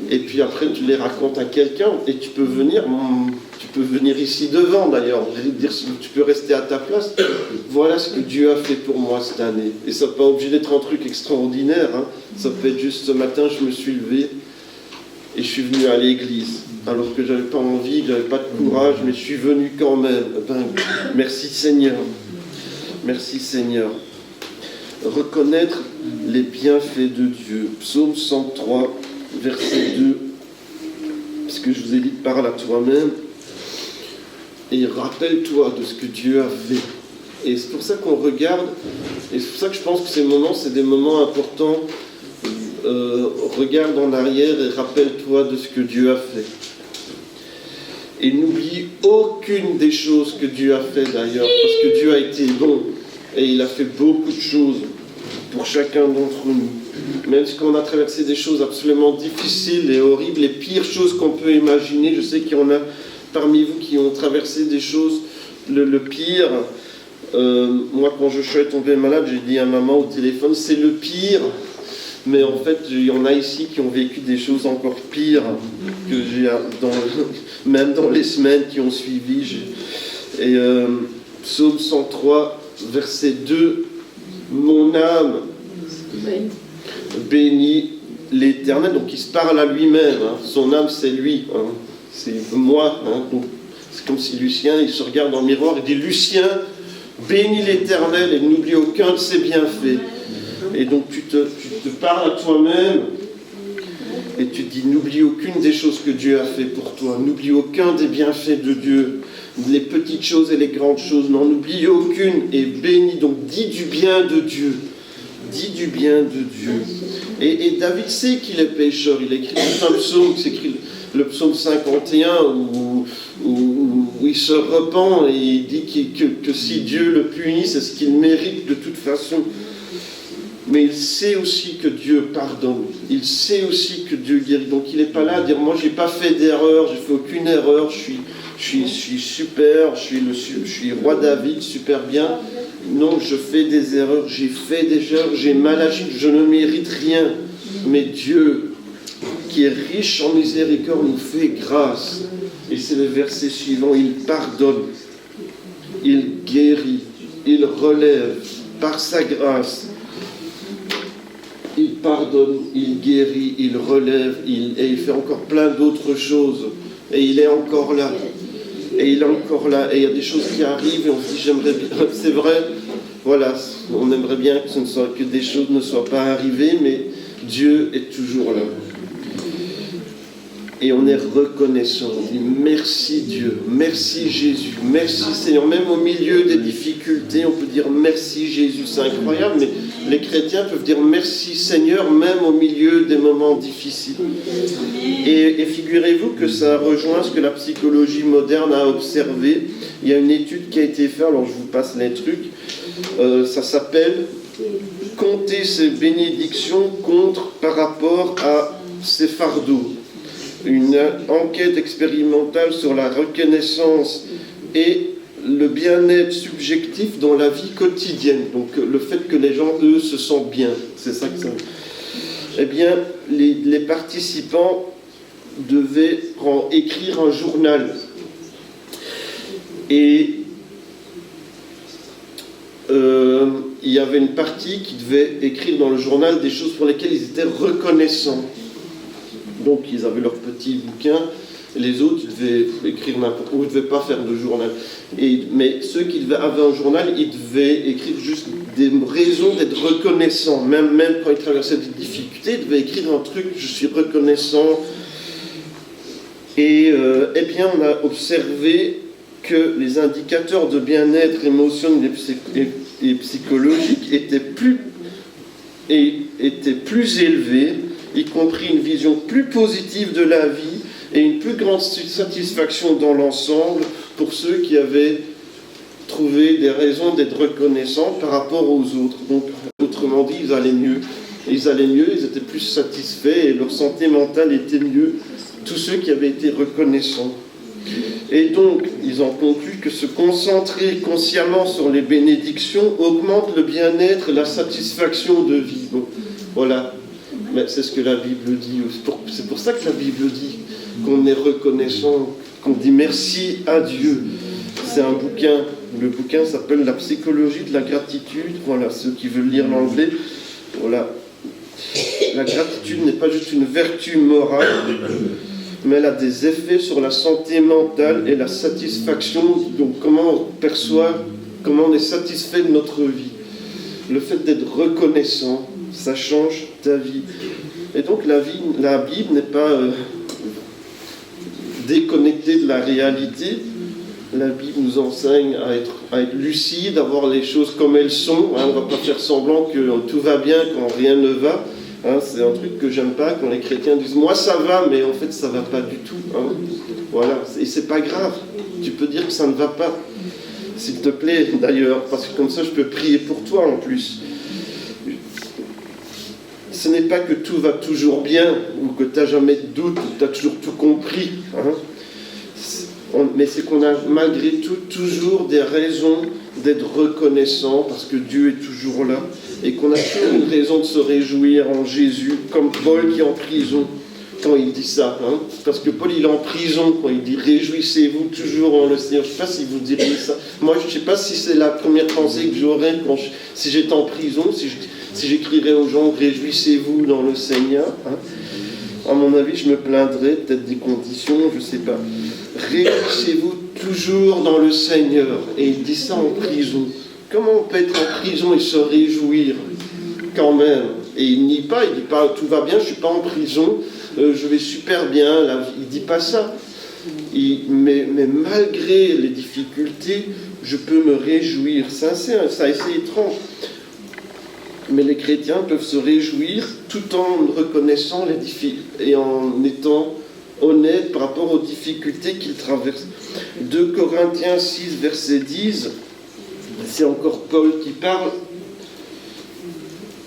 Et puis après tu les racontes à quelqu'un, et tu peux venir ici devant d'ailleurs, tu peux rester à ta place. Voilà ce que Dieu a fait pour moi cette année. Et ça n'a pas obligé d'être un truc extraordinaire, hein. Ça peut être juste ce matin, je me suis levé et je suis venu à l'église. Alors que je n'avais pas envie, je n'avais pas de courage, mais je suis venu quand même. Merci Seigneur. Merci Seigneur. Reconnaître les bienfaits de Dieu. Psaume 103, verset 2. Parce que je vous ai dit, parle à toi-même. Et rappelle-toi de ce que Dieu a fait. Et c'est pour ça qu'on regarde, et c'est pour ça que je pense que ces moments, c'est des moments importants. Regarde en arrière et rappelle-toi de ce que Dieu a fait. Et n'oublie aucune des choses que Dieu a fait d'ailleurs, parce que Dieu a été bon, et il a fait beaucoup de choses pour chacun d'entre nous. Même si on a traversé des choses absolument difficiles et horribles, les pires choses qu'on peut imaginer, je sais qu'il y en a parmi vous qui ont traversé des choses, le pire. Moi, quand je suis tombé malade, j'ai dit à maman au téléphone, c'est le pire. Mais en fait, il y en a ici qui ont vécu des choses encore pires que j'ai, même dans les semaines qui ont suivi. Et Psaume 103, verset 2, mon âme bénit l'Éternel. Donc il se parle à lui-même, hein. Son âme c'est lui, hein. C'est moi. Hein. Donc, c'est comme si Lucien, il se regarde dans le miroir et dit, Lucien, bénis l'Éternel et n'oublie aucun de ses bienfaits. Et donc tu te parles à toi-même et tu te dis, n'oublie aucune des choses que Dieu a fait pour toi, n'oublie aucun des bienfaits de Dieu, les petites choses et les grandes choses, n'en oublie aucune et bénis, donc dis du bien de Dieu, dis du bien de Dieu. Et David sait qu'il est pécheur, il écrit un psaume, c'est écrit le psaume 51 où il se repent et il dit que si Dieu le punit, c'est ce qu'il mérite de toute façon. Mais il sait aussi que Dieu pardonne. Il sait aussi que Dieu guérit. Donc il n'est pas là à dire, moi j'ai pas fait d'erreur, j'ai fait aucune erreur, je suis super, je suis roi David, super bien. Non, je fais des erreurs, j'ai fait des erreurs, j'ai mal agi, je ne mérite rien. Mais Dieu, qui est riche en miséricorde, nous fait grâce. Et c'est le verset suivant, il pardonne, il guérit, il relève par sa grâce. Il pardonne, il guérit, il relève, et il fait encore plein d'autres choses. Et il est encore là. Et il est encore là. Et il y a des choses qui arrivent et on se dit, j'aimerais bien. C'est vrai, voilà, on aimerait bien que des choses ne soient pas arrivées, mais Dieu est toujours là. Et on est reconnaissant. On dit merci Dieu, merci Jésus, merci Seigneur. Même au milieu des difficultés, on peut dire merci Jésus. C'est incroyable, mais les chrétiens peuvent dire merci Seigneur, même au milieu des moments difficiles. Et figurez-vous que ça rejoint ce que la psychologie moderne a observé. Il y a une étude qui a été faite, alors je vous passe les trucs. Ça s'appelle « Compter ses bénédictions par rapport à ses fardeaux ». Une enquête expérimentale sur la reconnaissance et le bien-être subjectif dans la vie quotidienne. Donc le fait que les gens, eux, se sentent bien. C'est ça que ça... Eh bien, les participants devaient écrire un journal. Et il y avait une partie qui devait écrire dans le journal des choses pour lesquelles ils étaient reconnaissants. Donc ils avaient leur petit bouquin, et les autres ils devaient écrire n'importe où, ils ne devaient pas faire de journal. Mais ceux qui avaient un journal, ils devaient écrire juste des raisons d'être reconnaissants. Même quand ils traversaient des difficultés, ils devaient écrire un truc, je suis reconnaissant. Et eh bien on a observé que les indicateurs de bien-être émotionnel et psychologique étaient plus élevés, y compris une vision plus positive de la vie et une plus grande satisfaction dans l'ensemble pour ceux qui avaient trouvé des raisons d'être reconnaissants par rapport aux autres. Donc, autrement dit, ils allaient mieux. Ils étaient plus satisfaits et leur santé mentale était mieux. Tous ceux qui avaient été reconnaissants. Et donc, ils ont conclu que se concentrer consciemment sur les bénédictions augmente le bien-être et la satisfaction de vie. Bon, voilà. Mais c'est ce que la Bible dit. C'est pour ça que la Bible dit qu'on est reconnaissant, qu'on dit merci à Dieu. C'est un bouquin. Le bouquin s'appelle La psychologie de la gratitude. Voilà, ceux qui veulent lire l'anglais. Voilà. La gratitude n'est pas juste une vertu morale, mais elle a des effets sur la santé mentale et la satisfaction. Donc comment on perçoit, comment on est satisfait de notre vie. Le fait d'être reconnaissant, ça change ta vie. Et donc la Bible n'est pas déconnectée de la réalité. La Bible nous enseigne à être lucide, à voir les choses comme elles sont. On ne va pas faire semblant que tout va bien quand rien ne va. C'est un truc que j'aime pas quand les chrétiens disent « moi ça va », mais en fait ça va pas du tout. Voilà, et c'est pas grave. Tu peux dire que ça ne va pas. S'il te plaît d'ailleurs, parce que comme ça je peux prier pour toi en plus. Ce n'est pas que tout va toujours bien, ou que tu n'as jamais de doute, ou que tu as toujours tout compris. Mais c'est qu'on a malgré tout toujours des raisons d'être reconnaissant, parce que Dieu est toujours là, et qu'on a toujours une raison de se réjouir en Jésus, comme Paul qui est en prison quand il dit ça. Parce que Paul il est en prison quand il dit « réjouissez-vous toujours en le Seigneur ». Je ne sais pas si vous diriez ça. Moi je ne sais pas si c'est la première pensée que j'aurais si j'étais en prison, si j'écrirais aux gens « réjouissez-vous dans le Seigneur ». À mon avis, je me plaindrais peut-être des conditions, je ne sais pas. Réjouissez-vous toujours dans le Seigneur. Et il dit ça en prison. Comment on peut être en prison et se réjouir quand même? Et il nie pas, il dit pas tout va bien, je ne suis pas en prison, je vais super bien. Il ne dit pas ça. Mais malgré les difficultés, je peux me réjouir. C'est assez étrange. Mais les chrétiens peuvent se réjouir tout en reconnaissant les difficultés et en étant honnêtes par rapport aux difficultés qu'ils traversent. 2 Corinthiens 6, verset 10, c'est encore Paul qui parle,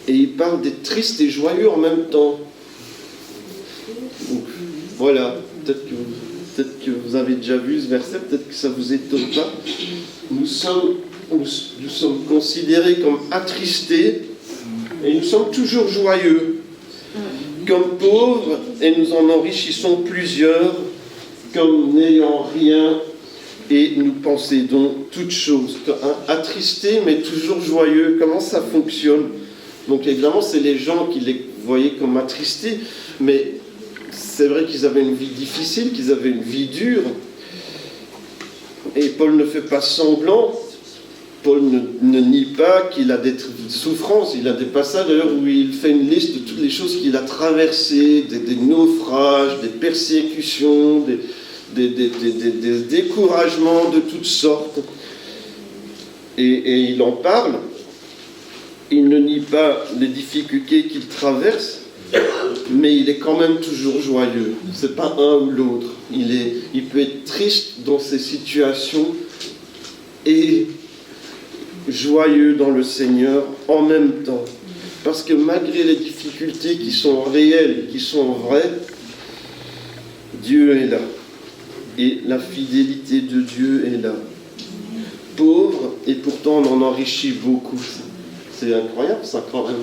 et il parle d'être triste et joyeux en même temps. Donc, voilà, peut-être que vous avez déjà vu ce verset, peut-être que ça ne vous étonne pas. Nous sommes considérés comme attristés, et nous sommes toujours joyeux, comme pauvres, et nous en enrichissons plusieurs, comme n'ayant rien, et nous possédons toutes choses. Attristés, mais toujours joyeux, comment ça fonctionne? Donc évidemment, c'est les gens qui les voyaient comme attristés, mais c'est vrai qu'ils avaient une vie difficile, qu'ils avaient une vie dure, et Paul ne fait pas semblant. Paul ne nie pas qu'il a des souffrances. Il a des passages d'ailleurs où il fait une liste de toutes les choses qu'il a traversées, des naufrages, des persécutions, des découragements de toutes sortes. Et il en parle. Il ne nie pas les difficultés qu'il traverse, mais il est quand même toujours joyeux. C'est pas un ou l'autre. Il peut être triste dans ces situations et joyeux dans le Seigneur en même temps. Parce que malgré les difficultés qui sont réelles et qui sont vraies, Dieu est là. Et la fidélité de Dieu est là. Pauvre, et pourtant on en enrichit beaucoup. C'est incroyable ça quand même.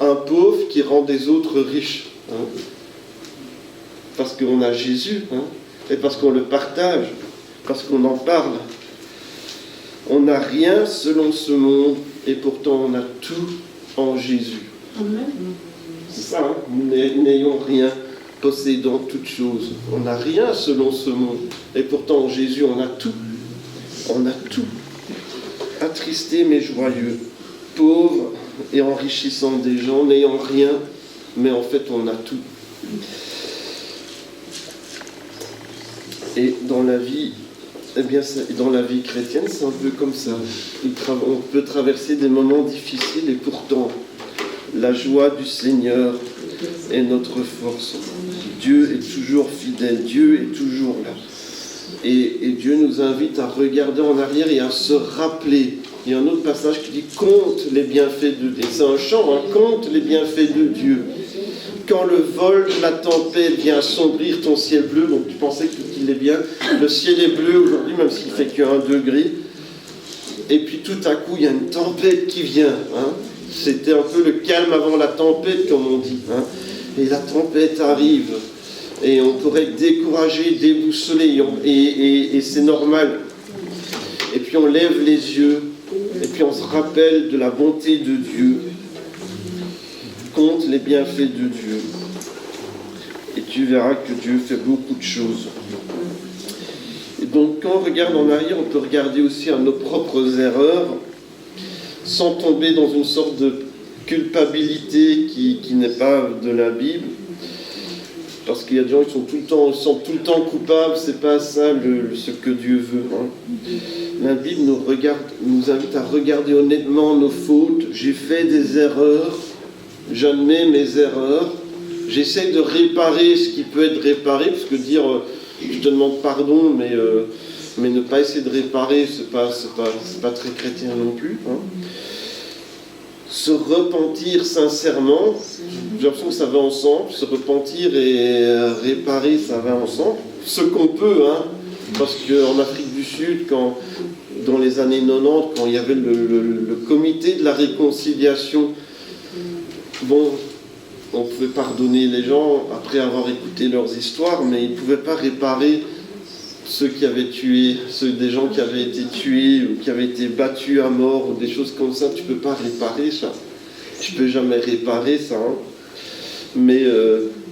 Un pauvre qui rend des autres riches. Parce qu'on a Jésus. Et parce qu'on le partage. Parce qu'on en parle. On n'a rien selon ce monde, et pourtant on a tout en Jésus. C'est ça, hein? Nous n'ayons rien, possédant toutes choses. On n'a rien selon ce monde, et pourtant en Jésus on a tout. On a tout. Attristé mais joyeux, pauvre et enrichissant des gens, n'ayant rien, mais en fait on a tout. Et dans la vie, eh bien, dans la vie chrétienne, c'est un peu comme ça. On peut traverser des moments difficiles et pourtant, la joie du Seigneur est notre force. Dieu est toujours fidèle, Dieu est toujours là. Et Dieu nous invite à regarder en arrière et à se rappeler. Il y a un autre passage qui dit « Compte les bienfaits de Dieu ». C'est un chant, hein, « Compte les bienfaits de Dieu ». Quand le vol, la tempête vient assombrir ton ciel bleu, donc tu pensais qu'il est bien, le ciel est bleu aujourd'hui, même s'il fait que 1 degré, et puis tout à coup, il y a une tempête qui vient. Hein. C'était un peu le calme avant la tempête, comme on dit. Hein. Et la tempête arrive, et on pourrait être découragé, déboussolé, et c'est normal. Et puis on lève les yeux, et puis on se rappelle de la bonté de Dieu. Compte les bienfaits de Dieu. Et tu verras que Dieu fait beaucoup de choses. Et donc quand on regarde en arrière, on peut regarder aussi à nos propres erreurs, sans tomber dans une sorte de culpabilité qui n'est pas de la Bible. Parce qu'il y a des gens qui sont tout le temps coupables, c'est pas ça ce que Dieu veut. Hein. La Bible nous invite à regarder honnêtement nos fautes. J'ai fait des erreurs. J'admets mes erreurs, j'essaie de réparer ce qui peut être réparé, parce que dire je te demande pardon, mais ne pas essayer de réparer, c'est pas très chrétien non plus. Hein. Se repentir sincèrement, j'ai l'impression que ça va ensemble, se repentir et réparer, ça va ensemble, ce qu'on peut, hein, parce qu'en Afrique du Sud, dans les années 90, quand il y avait le comité de la réconciliation, bon, on pouvait pardonner les gens après avoir écouté leurs histoires, mais ils ne pouvaient pas réparer ceux qui avaient tué, des gens qui avaient été tués ou qui avaient été battus à mort, ou des choses comme ça. Tu ne peux pas réparer ça. Tu ne peux jamais réparer ça. Hein. Mais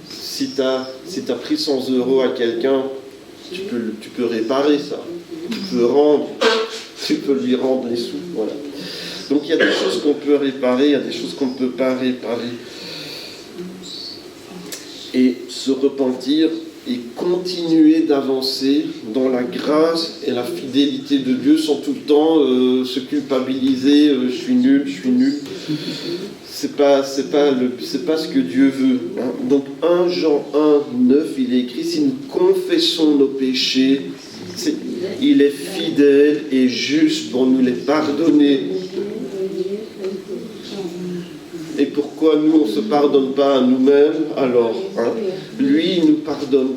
si tu as pris 100 € à quelqu'un, tu peux réparer ça. Tu peux lui rendre les sous. Voilà. Donc il y a des choses qu'on peut réparer, il y a des choses qu'on ne peut pas réparer. Et se repentir et continuer d'avancer dans la grâce et la fidélité de Dieu sans tout le temps se culpabiliser, je suis nul. C'est pas ce que Dieu veut. Hein. Donc 1 Jean 1:9, il est écrit, si nous confessons nos péchés, il est fidèle et juste pour nous les pardonner. Et pourquoi nous, on ne se pardonne pas à nous-mêmes alors, hein? Lui, il nous pardonne.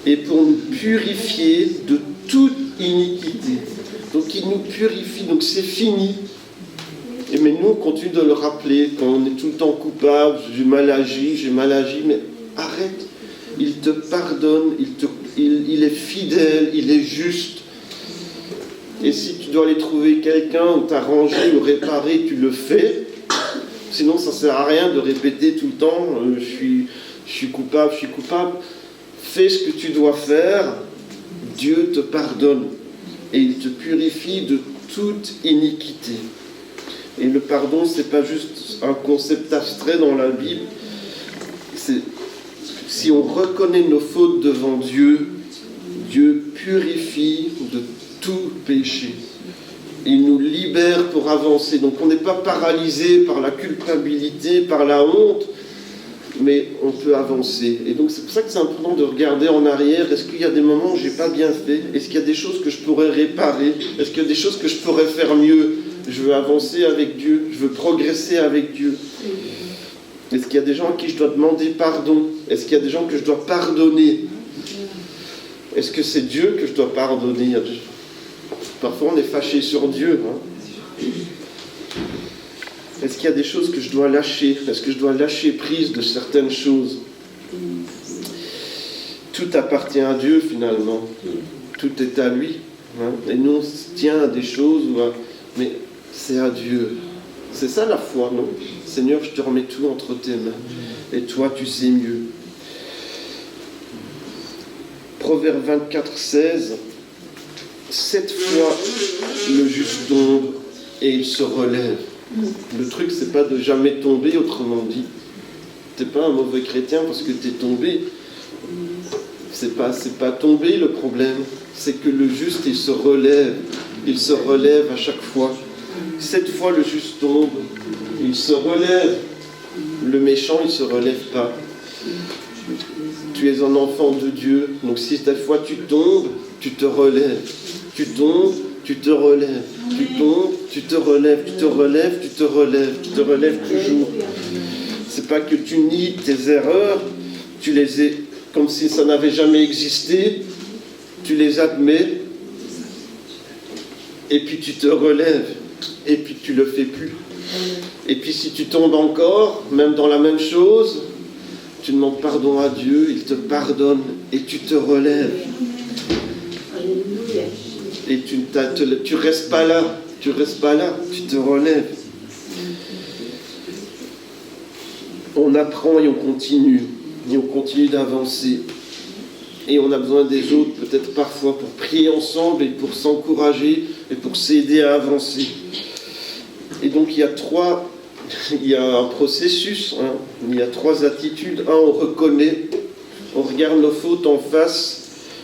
Et pour nous purifier de toute iniquité. Donc il nous purifie, donc c'est fini. Mais nous, on continue de le rappeler quand on est tout le temps coupable, j'ai mal agi, mais arrête. Il te pardonne, il est fidèle, il est juste. Et si tu dois aller trouver quelqu'un ou t'arranger ou réparer, tu le fais. Sinon, ça ne sert à rien de répéter tout le temps je suis coupable. Fais ce que tu dois faire, Dieu te pardonne et il te purifie de toute iniquité. Et le pardon, ce n'est pas juste un concept abstrait dans la Bible. Si on reconnaît nos fautes devant Dieu, Dieu purifie de tout péché. Il nous libère pour avancer. Donc on n'est pas paralysé par la culpabilité, par la honte, mais on peut avancer. Et donc c'est pour ça que c'est important de regarder en arrière. Est-ce qu'il y a des moments où je n'ai pas bien fait? Est-ce qu'il y a des choses que je pourrais réparer? Est-ce qu'il y a des choses que je pourrais faire mieux? Je veux avancer avec Dieu, je veux progresser avec Dieu. Est-ce qu'il y a des gens à qui je dois demander pardon? Est-ce qu'il y a des gens que je dois pardonner? Est-ce que c'est Dieu que je dois pardonner? Parfois on est fâché sur Dieu. Hein. Est-ce qu'il y a des choses que je dois lâcher? Est-ce que je dois lâcher prise de certaines choses? Tout appartient à Dieu finalement. Tout est à lui. Hein. Et nous, on se tient à des choses, mais c'est à Dieu. C'est ça la foi, non? Seigneur, je te remets tout entre tes mains. Et toi, tu sais mieux. Proverbe 24, 16. 7 fois le juste tombe et il se relève. Le truc, c'est pas de jamais tomber, autrement dit. T'es pas un mauvais chrétien parce que t'es tombé. C'est pas tomber le problème. C'est que le juste, il se relève. Il se relève à chaque fois. 7 fois le juste tombe, il se relève. Le méchant, il se relève pas. Tu es un enfant de Dieu. Donc si cette fois tu tombes, tu te relèves. Tu tombes, tu te relèves. Tu tombes, tu te relèves. Tu te relèves, tu te relèves. Tu te relèves toujours. C'est pas que tu nies tes erreurs, tu les es comme si ça n'avait jamais existé, tu les admets, et puis tu te relèves, et puis tu le fais plus. Et puis si tu tombes encore, même dans la même chose, tu demandes pardon à Dieu, il te pardonne, et tu te relèves. Et tu restes pas là, tu te relèves. On apprend et on continue d'avancer. Et on a besoin des autres, peut-être parfois, pour prier ensemble et pour s'encourager et pour s'aider à avancer. Et donc il y a un processus, hein. Il y a 3 attitudes. On reconnaît, on regarde nos fautes en face.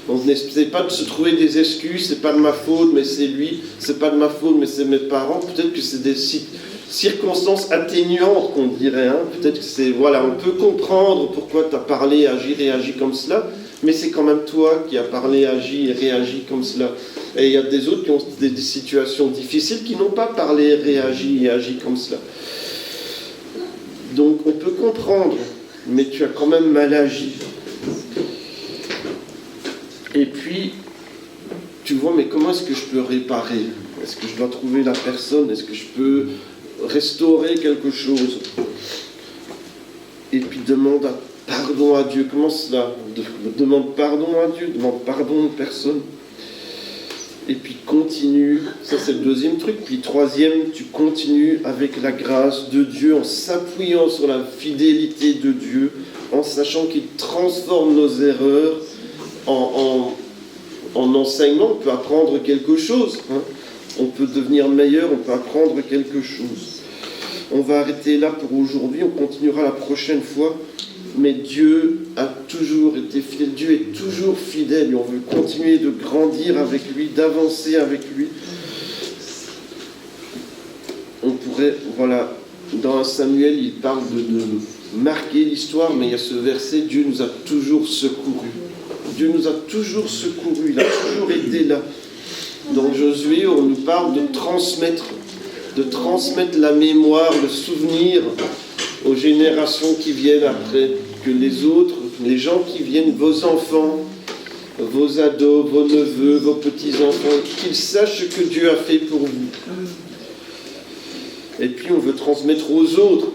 On n'essaie pas de se trouver des excuses, c'est pas de ma faute, mais c'est lui, c'est pas de ma faute, mais c'est mes parents. Peut-être que c'est des circonstances atténuantes qu'on dirait. Hein. Peut-être que c'est, on peut comprendre pourquoi tu as parlé, agi, réagi comme cela, mais c'est quand même toi qui as parlé, agi et réagi comme cela. Et il y a des autres qui ont des situations difficiles qui n'ont pas parlé, réagi et agi comme cela. Donc on peut comprendre, mais tu as quand même mal agi. Et puis, tu vois, mais comment est-ce que je peux réparer? Est-ce que je dois trouver la personne? Est-ce que je peux restaurer quelque chose? Et puis demande pardon à Dieu. Comment cela? Demande pardon à Dieu, demande pardon aux personnes. Et puis continue. Ça, c'est le 2e truc. Puis 3e, tu continues avec la grâce de Dieu, en s'appuyant sur la fidélité de Dieu, en sachant qu'il transforme nos erreurs en enseignement. On peut apprendre quelque chose. Hein. On peut devenir meilleur, on peut apprendre quelque chose. On va arrêter là pour aujourd'hui, on continuera la prochaine fois. Mais Dieu a toujours été fidèle, Dieu est toujours fidèle et on veut continuer de grandir avec lui, d'avancer avec lui. On pourrait, dans 1 Samuel, il parle de marquer l'histoire, mais il y a ce verset, Dieu nous a toujours secourus. Dieu nous a toujours secourus, il a toujours été là. Dans Josué, on nous parle de transmettre la mémoire, le souvenir aux générations qui viennent après, que les autres, les gens qui viennent, vos enfants, vos ados, vos neveux, vos petits-enfants, qu'ils sachent ce que Dieu a fait pour vous. Et puis on veut transmettre aux autres,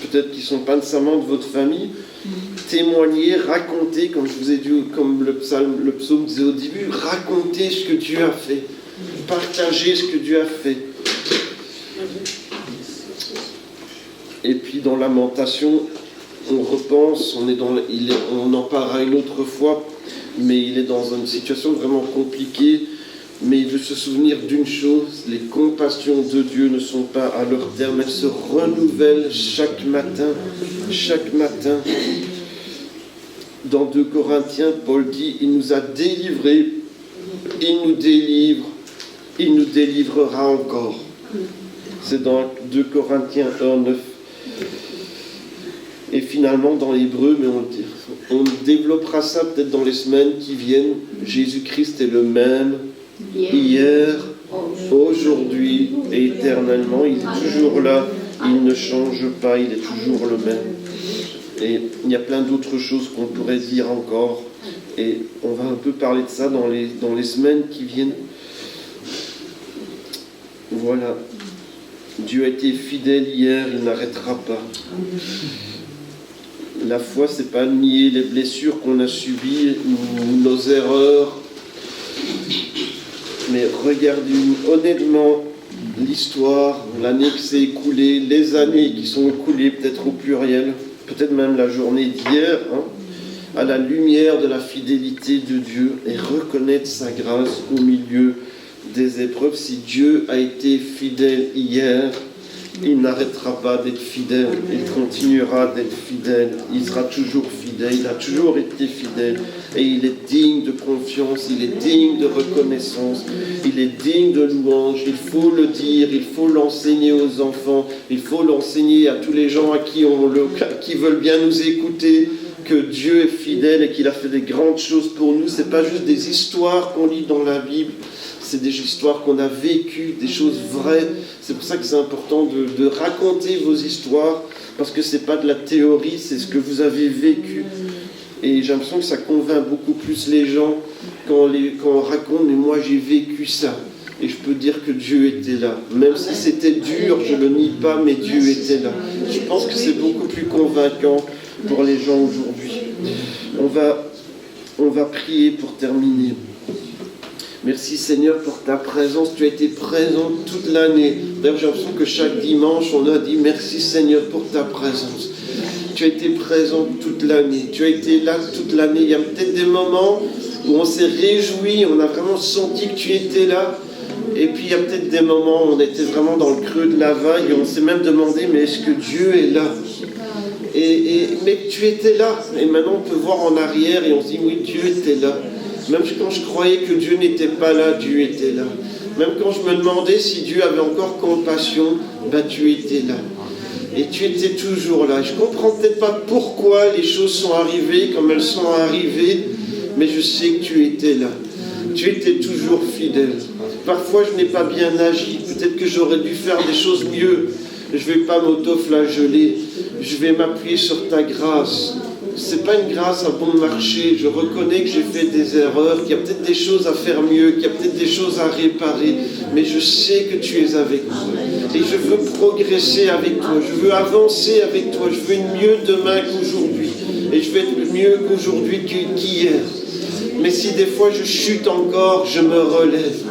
peut-être qu'ils ne sont pas nécessairement de votre famille, témoigner, raconter, comme je vous ai dit, comme le psaume disait au début, raconter ce que Dieu a fait, partager ce que Dieu a fait. Et puis dans Lamentation, on repense, on en parlera une autre fois, mais il est dans une situation vraiment compliquée, mais il veut se souvenir d'une chose, les compassions de Dieu ne sont pas à leur terme, elles se renouvellent chaque matin. Dans 2 Corinthiens, Paul dit, il nous a délivrés, il nous délivre, il nous délivrera encore. C'est dans 2 Corinthiens 1:9. Et finalement, dans l'hébreu, mais on développera ça peut-être dans les semaines qui viennent. Jésus-Christ est le même, hier, aujourd'hui et éternellement. Il est toujours là, il ne change pas, il est toujours le même. Et il y a plein d'autres choses qu'on pourrait dire encore. Et on va un peu parler de ça dans les semaines qui viennent. Voilà. Dieu a été fidèle hier, il n'arrêtera pas. La foi, c'est pas nier les blessures qu'on a subies, ou nos erreurs. mais regardez honnêtement l'histoire, l'année qui s'est écoulée, les années qui sont écoulées, peut-être au pluriel, peut-être même la journée d'hier, à la lumière de la fidélité de Dieu et reconnaître sa grâce au milieu des épreuves. Si Dieu a été fidèle hier, il n'arrêtera pas d'être fidèle, il continuera d'être fidèle, il sera toujours fidèle, il a toujours été fidèle et il est digne de confiance, il est digne de reconnaissance, il est digne de louange, il faut le dire, il faut l'enseigner aux enfants, il faut l'enseigner à tous les gens qui veulent bien nous écouter, que Dieu est fidèle et qu'il a fait des grandes choses pour nous. Ce n'est pas juste des histoires qu'on lit dans la Bible, c'est des histoires qu'on a vécues, des choses vraies. C'est pour ça que c'est important de raconter vos histoires, parce que ce n'est pas de la théorie, c'est ce que vous avez vécu. Et j'ai l'impression que ça convainc beaucoup plus les gens quand on raconte « mais moi j'ai vécu ça ». Et je peux dire que Dieu était là. Même si c'était dur, je ne le nie pas, mais Dieu était là. Je pense que c'est beaucoup plus convaincant pour les gens aujourd'hui. On va prier pour terminer. Merci Seigneur pour ta présence. Tu as été présent toute l'année. D'ailleurs, j'ai l'impression que chaque dimanche, on a dit merci Seigneur pour ta présence. Tu as été présent toute l'année. Tu as été là toute l'année. Il y a peut-être des moments où on s'est réjoui, on a vraiment senti que tu étais là. Et puis il y a peut-être des moments où on était vraiment dans le creux de la vague et on s'est même demandé, mais est-ce que Dieu est là ? Mais tu étais là. Et maintenant on peut voir en arrière et on se dit, oui, Dieu était là. Même quand je croyais que Dieu n'était pas là, Dieu était là. Même quand je me demandais si Dieu avait encore compassion, tu étais là. Et tu étais toujours là. Je ne comprends peut-être pas pourquoi les choses sont arrivées comme elles sont arrivées, mais je sais que tu étais là. Tu étais toujours fidèle. Parfois, je n'ai pas bien agi. Peut-être que j'aurais dû faire des choses mieux. Je ne vais pas m'auto-flageller. Je vais m'appuyer sur ta grâce. Ce n'est pas une grâce à bon marché. Je reconnais que j'ai fait des erreurs, qu'il y a peut-être des choses à faire mieux, qu'il y a peut-être des choses à réparer. Mais je sais que tu es avec moi. Et je veux progresser avec toi. Je veux avancer avec toi. Je veux être mieux demain qu'aujourd'hui. Et je veux être mieux qu'aujourd'hui qu'hier. Mais si des fois je chute encore, je me relève.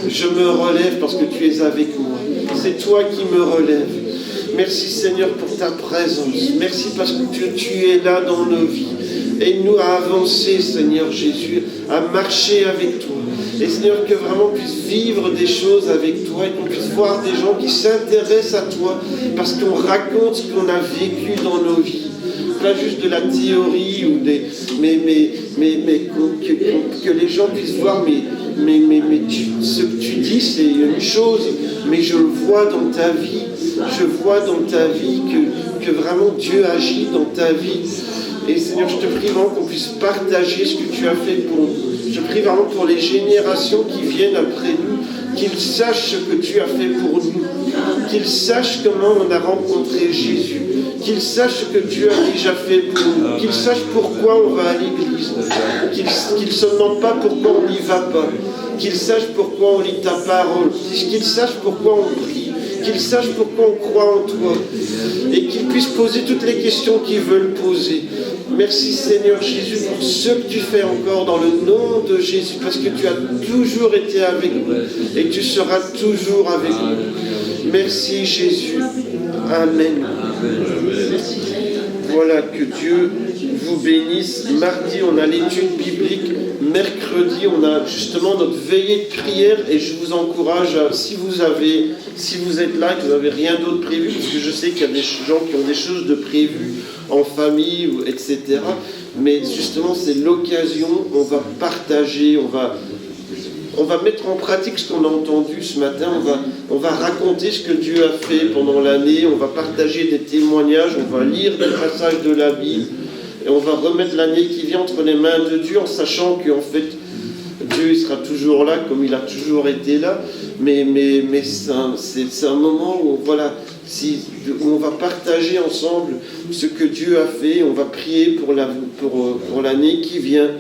Je me relève parce que tu es avec moi. C'est toi qui me relèves. Merci Seigneur pour ta présence. Merci parce que tu es là dans nos vies. Aide-nous à avancer, Seigneur Jésus, à marcher avec toi. Et Seigneur, que vraiment on puisse vivre des choses avec toi et qu'on puisse voir des gens qui s'intéressent à toi parce qu'on raconte ce qu'on a vécu dans nos vies. Pas juste de la théorie, que les gens puissent voir, ce que tu dis, c'est une chose, mais je le vois dans ta vie. Je vois dans ta vie que vraiment Dieu agit dans ta vie. Et Seigneur, je te prie vraiment qu'on puisse partager ce que tu as fait pour nous. Je prie vraiment pour les générations qui viennent après nous, qu'ils sachent ce que tu as fait pour nous, qu'ils sachent comment on a rencontré Jésus, qu'ils sachent ce que Dieu a déjà fait pour nous, qu'ils sachent pourquoi on va à l'église, qu'ils ne se demandent pas pourquoi on n'y va pas, qu'ils sachent pourquoi on lit ta parole, qu'ils sachent pourquoi on prie, qu'ils sachent pourquoi on croit en toi, et qu'ils puissent poser toutes les questions qu'ils veulent poser. Merci Seigneur Jésus pour ce que tu fais encore dans le nom de Jésus, parce que tu as toujours été avec nous et tu seras toujours avec nous. Merci Jésus. Amen. Voilà, que Dieu vous bénisse. Mardi, on a l'étude biblique. Mercredi, on a justement notre veillée de prière et je vous encourage à, si vous êtes là et que vous n'avez rien d'autre prévu, parce que je sais qu'il y a des gens qui ont des choses de prévues en famille, etc. Mais justement, c'est l'occasion, on va partager, on va mettre en pratique ce qu'on a entendu ce matin, on va raconter ce que Dieu a fait pendant l'année, on va partager des témoignages, on va lire des passages de la Bible, et on va remettre l'année qui vient entre les mains de Dieu en sachant qu'en fait, Dieu sera toujours là comme il a toujours été là, mais c'est un moment où, où on va partager ensemble ce que Dieu a fait, on va prier pour l'année qui vient.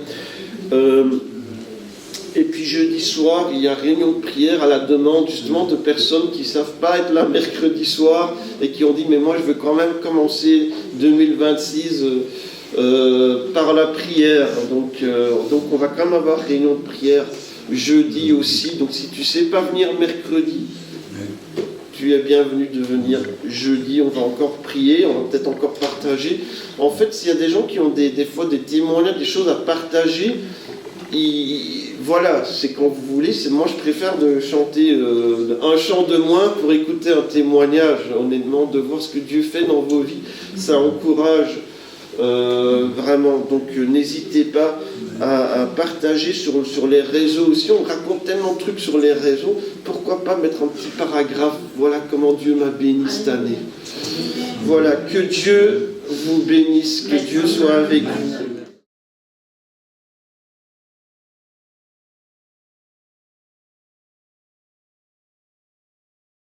Et puis jeudi soir, il y a réunion de prière à la demande justement de personnes qui ne savent pas être là mercredi soir et qui ont dit mais moi je veux quand même commencer 2026 par la prière. Donc on va quand même avoir réunion de prière jeudi aussi. Donc si tu sais pas venir mercredi, tu es bienvenu de venir jeudi. On va encore prier, on va peut-être encore partager. En fait, s'il y a des gens qui ont des fois des témoignages, des choses à partager, voilà, c'est quand vous voulez. Moi, je préfère de chanter un chant de moins pour écouter un témoignage, honnêtement, de voir ce que Dieu fait dans vos vies. Ça encourage vraiment. Donc, n'hésitez pas à partager sur les réseaux aussi. On raconte tellement de trucs sur les réseaux. Pourquoi pas mettre un petit paragraphe? Voilà comment Dieu m'a béni cette année. Voilà, que Dieu vous bénisse, que Dieu soit avec vous.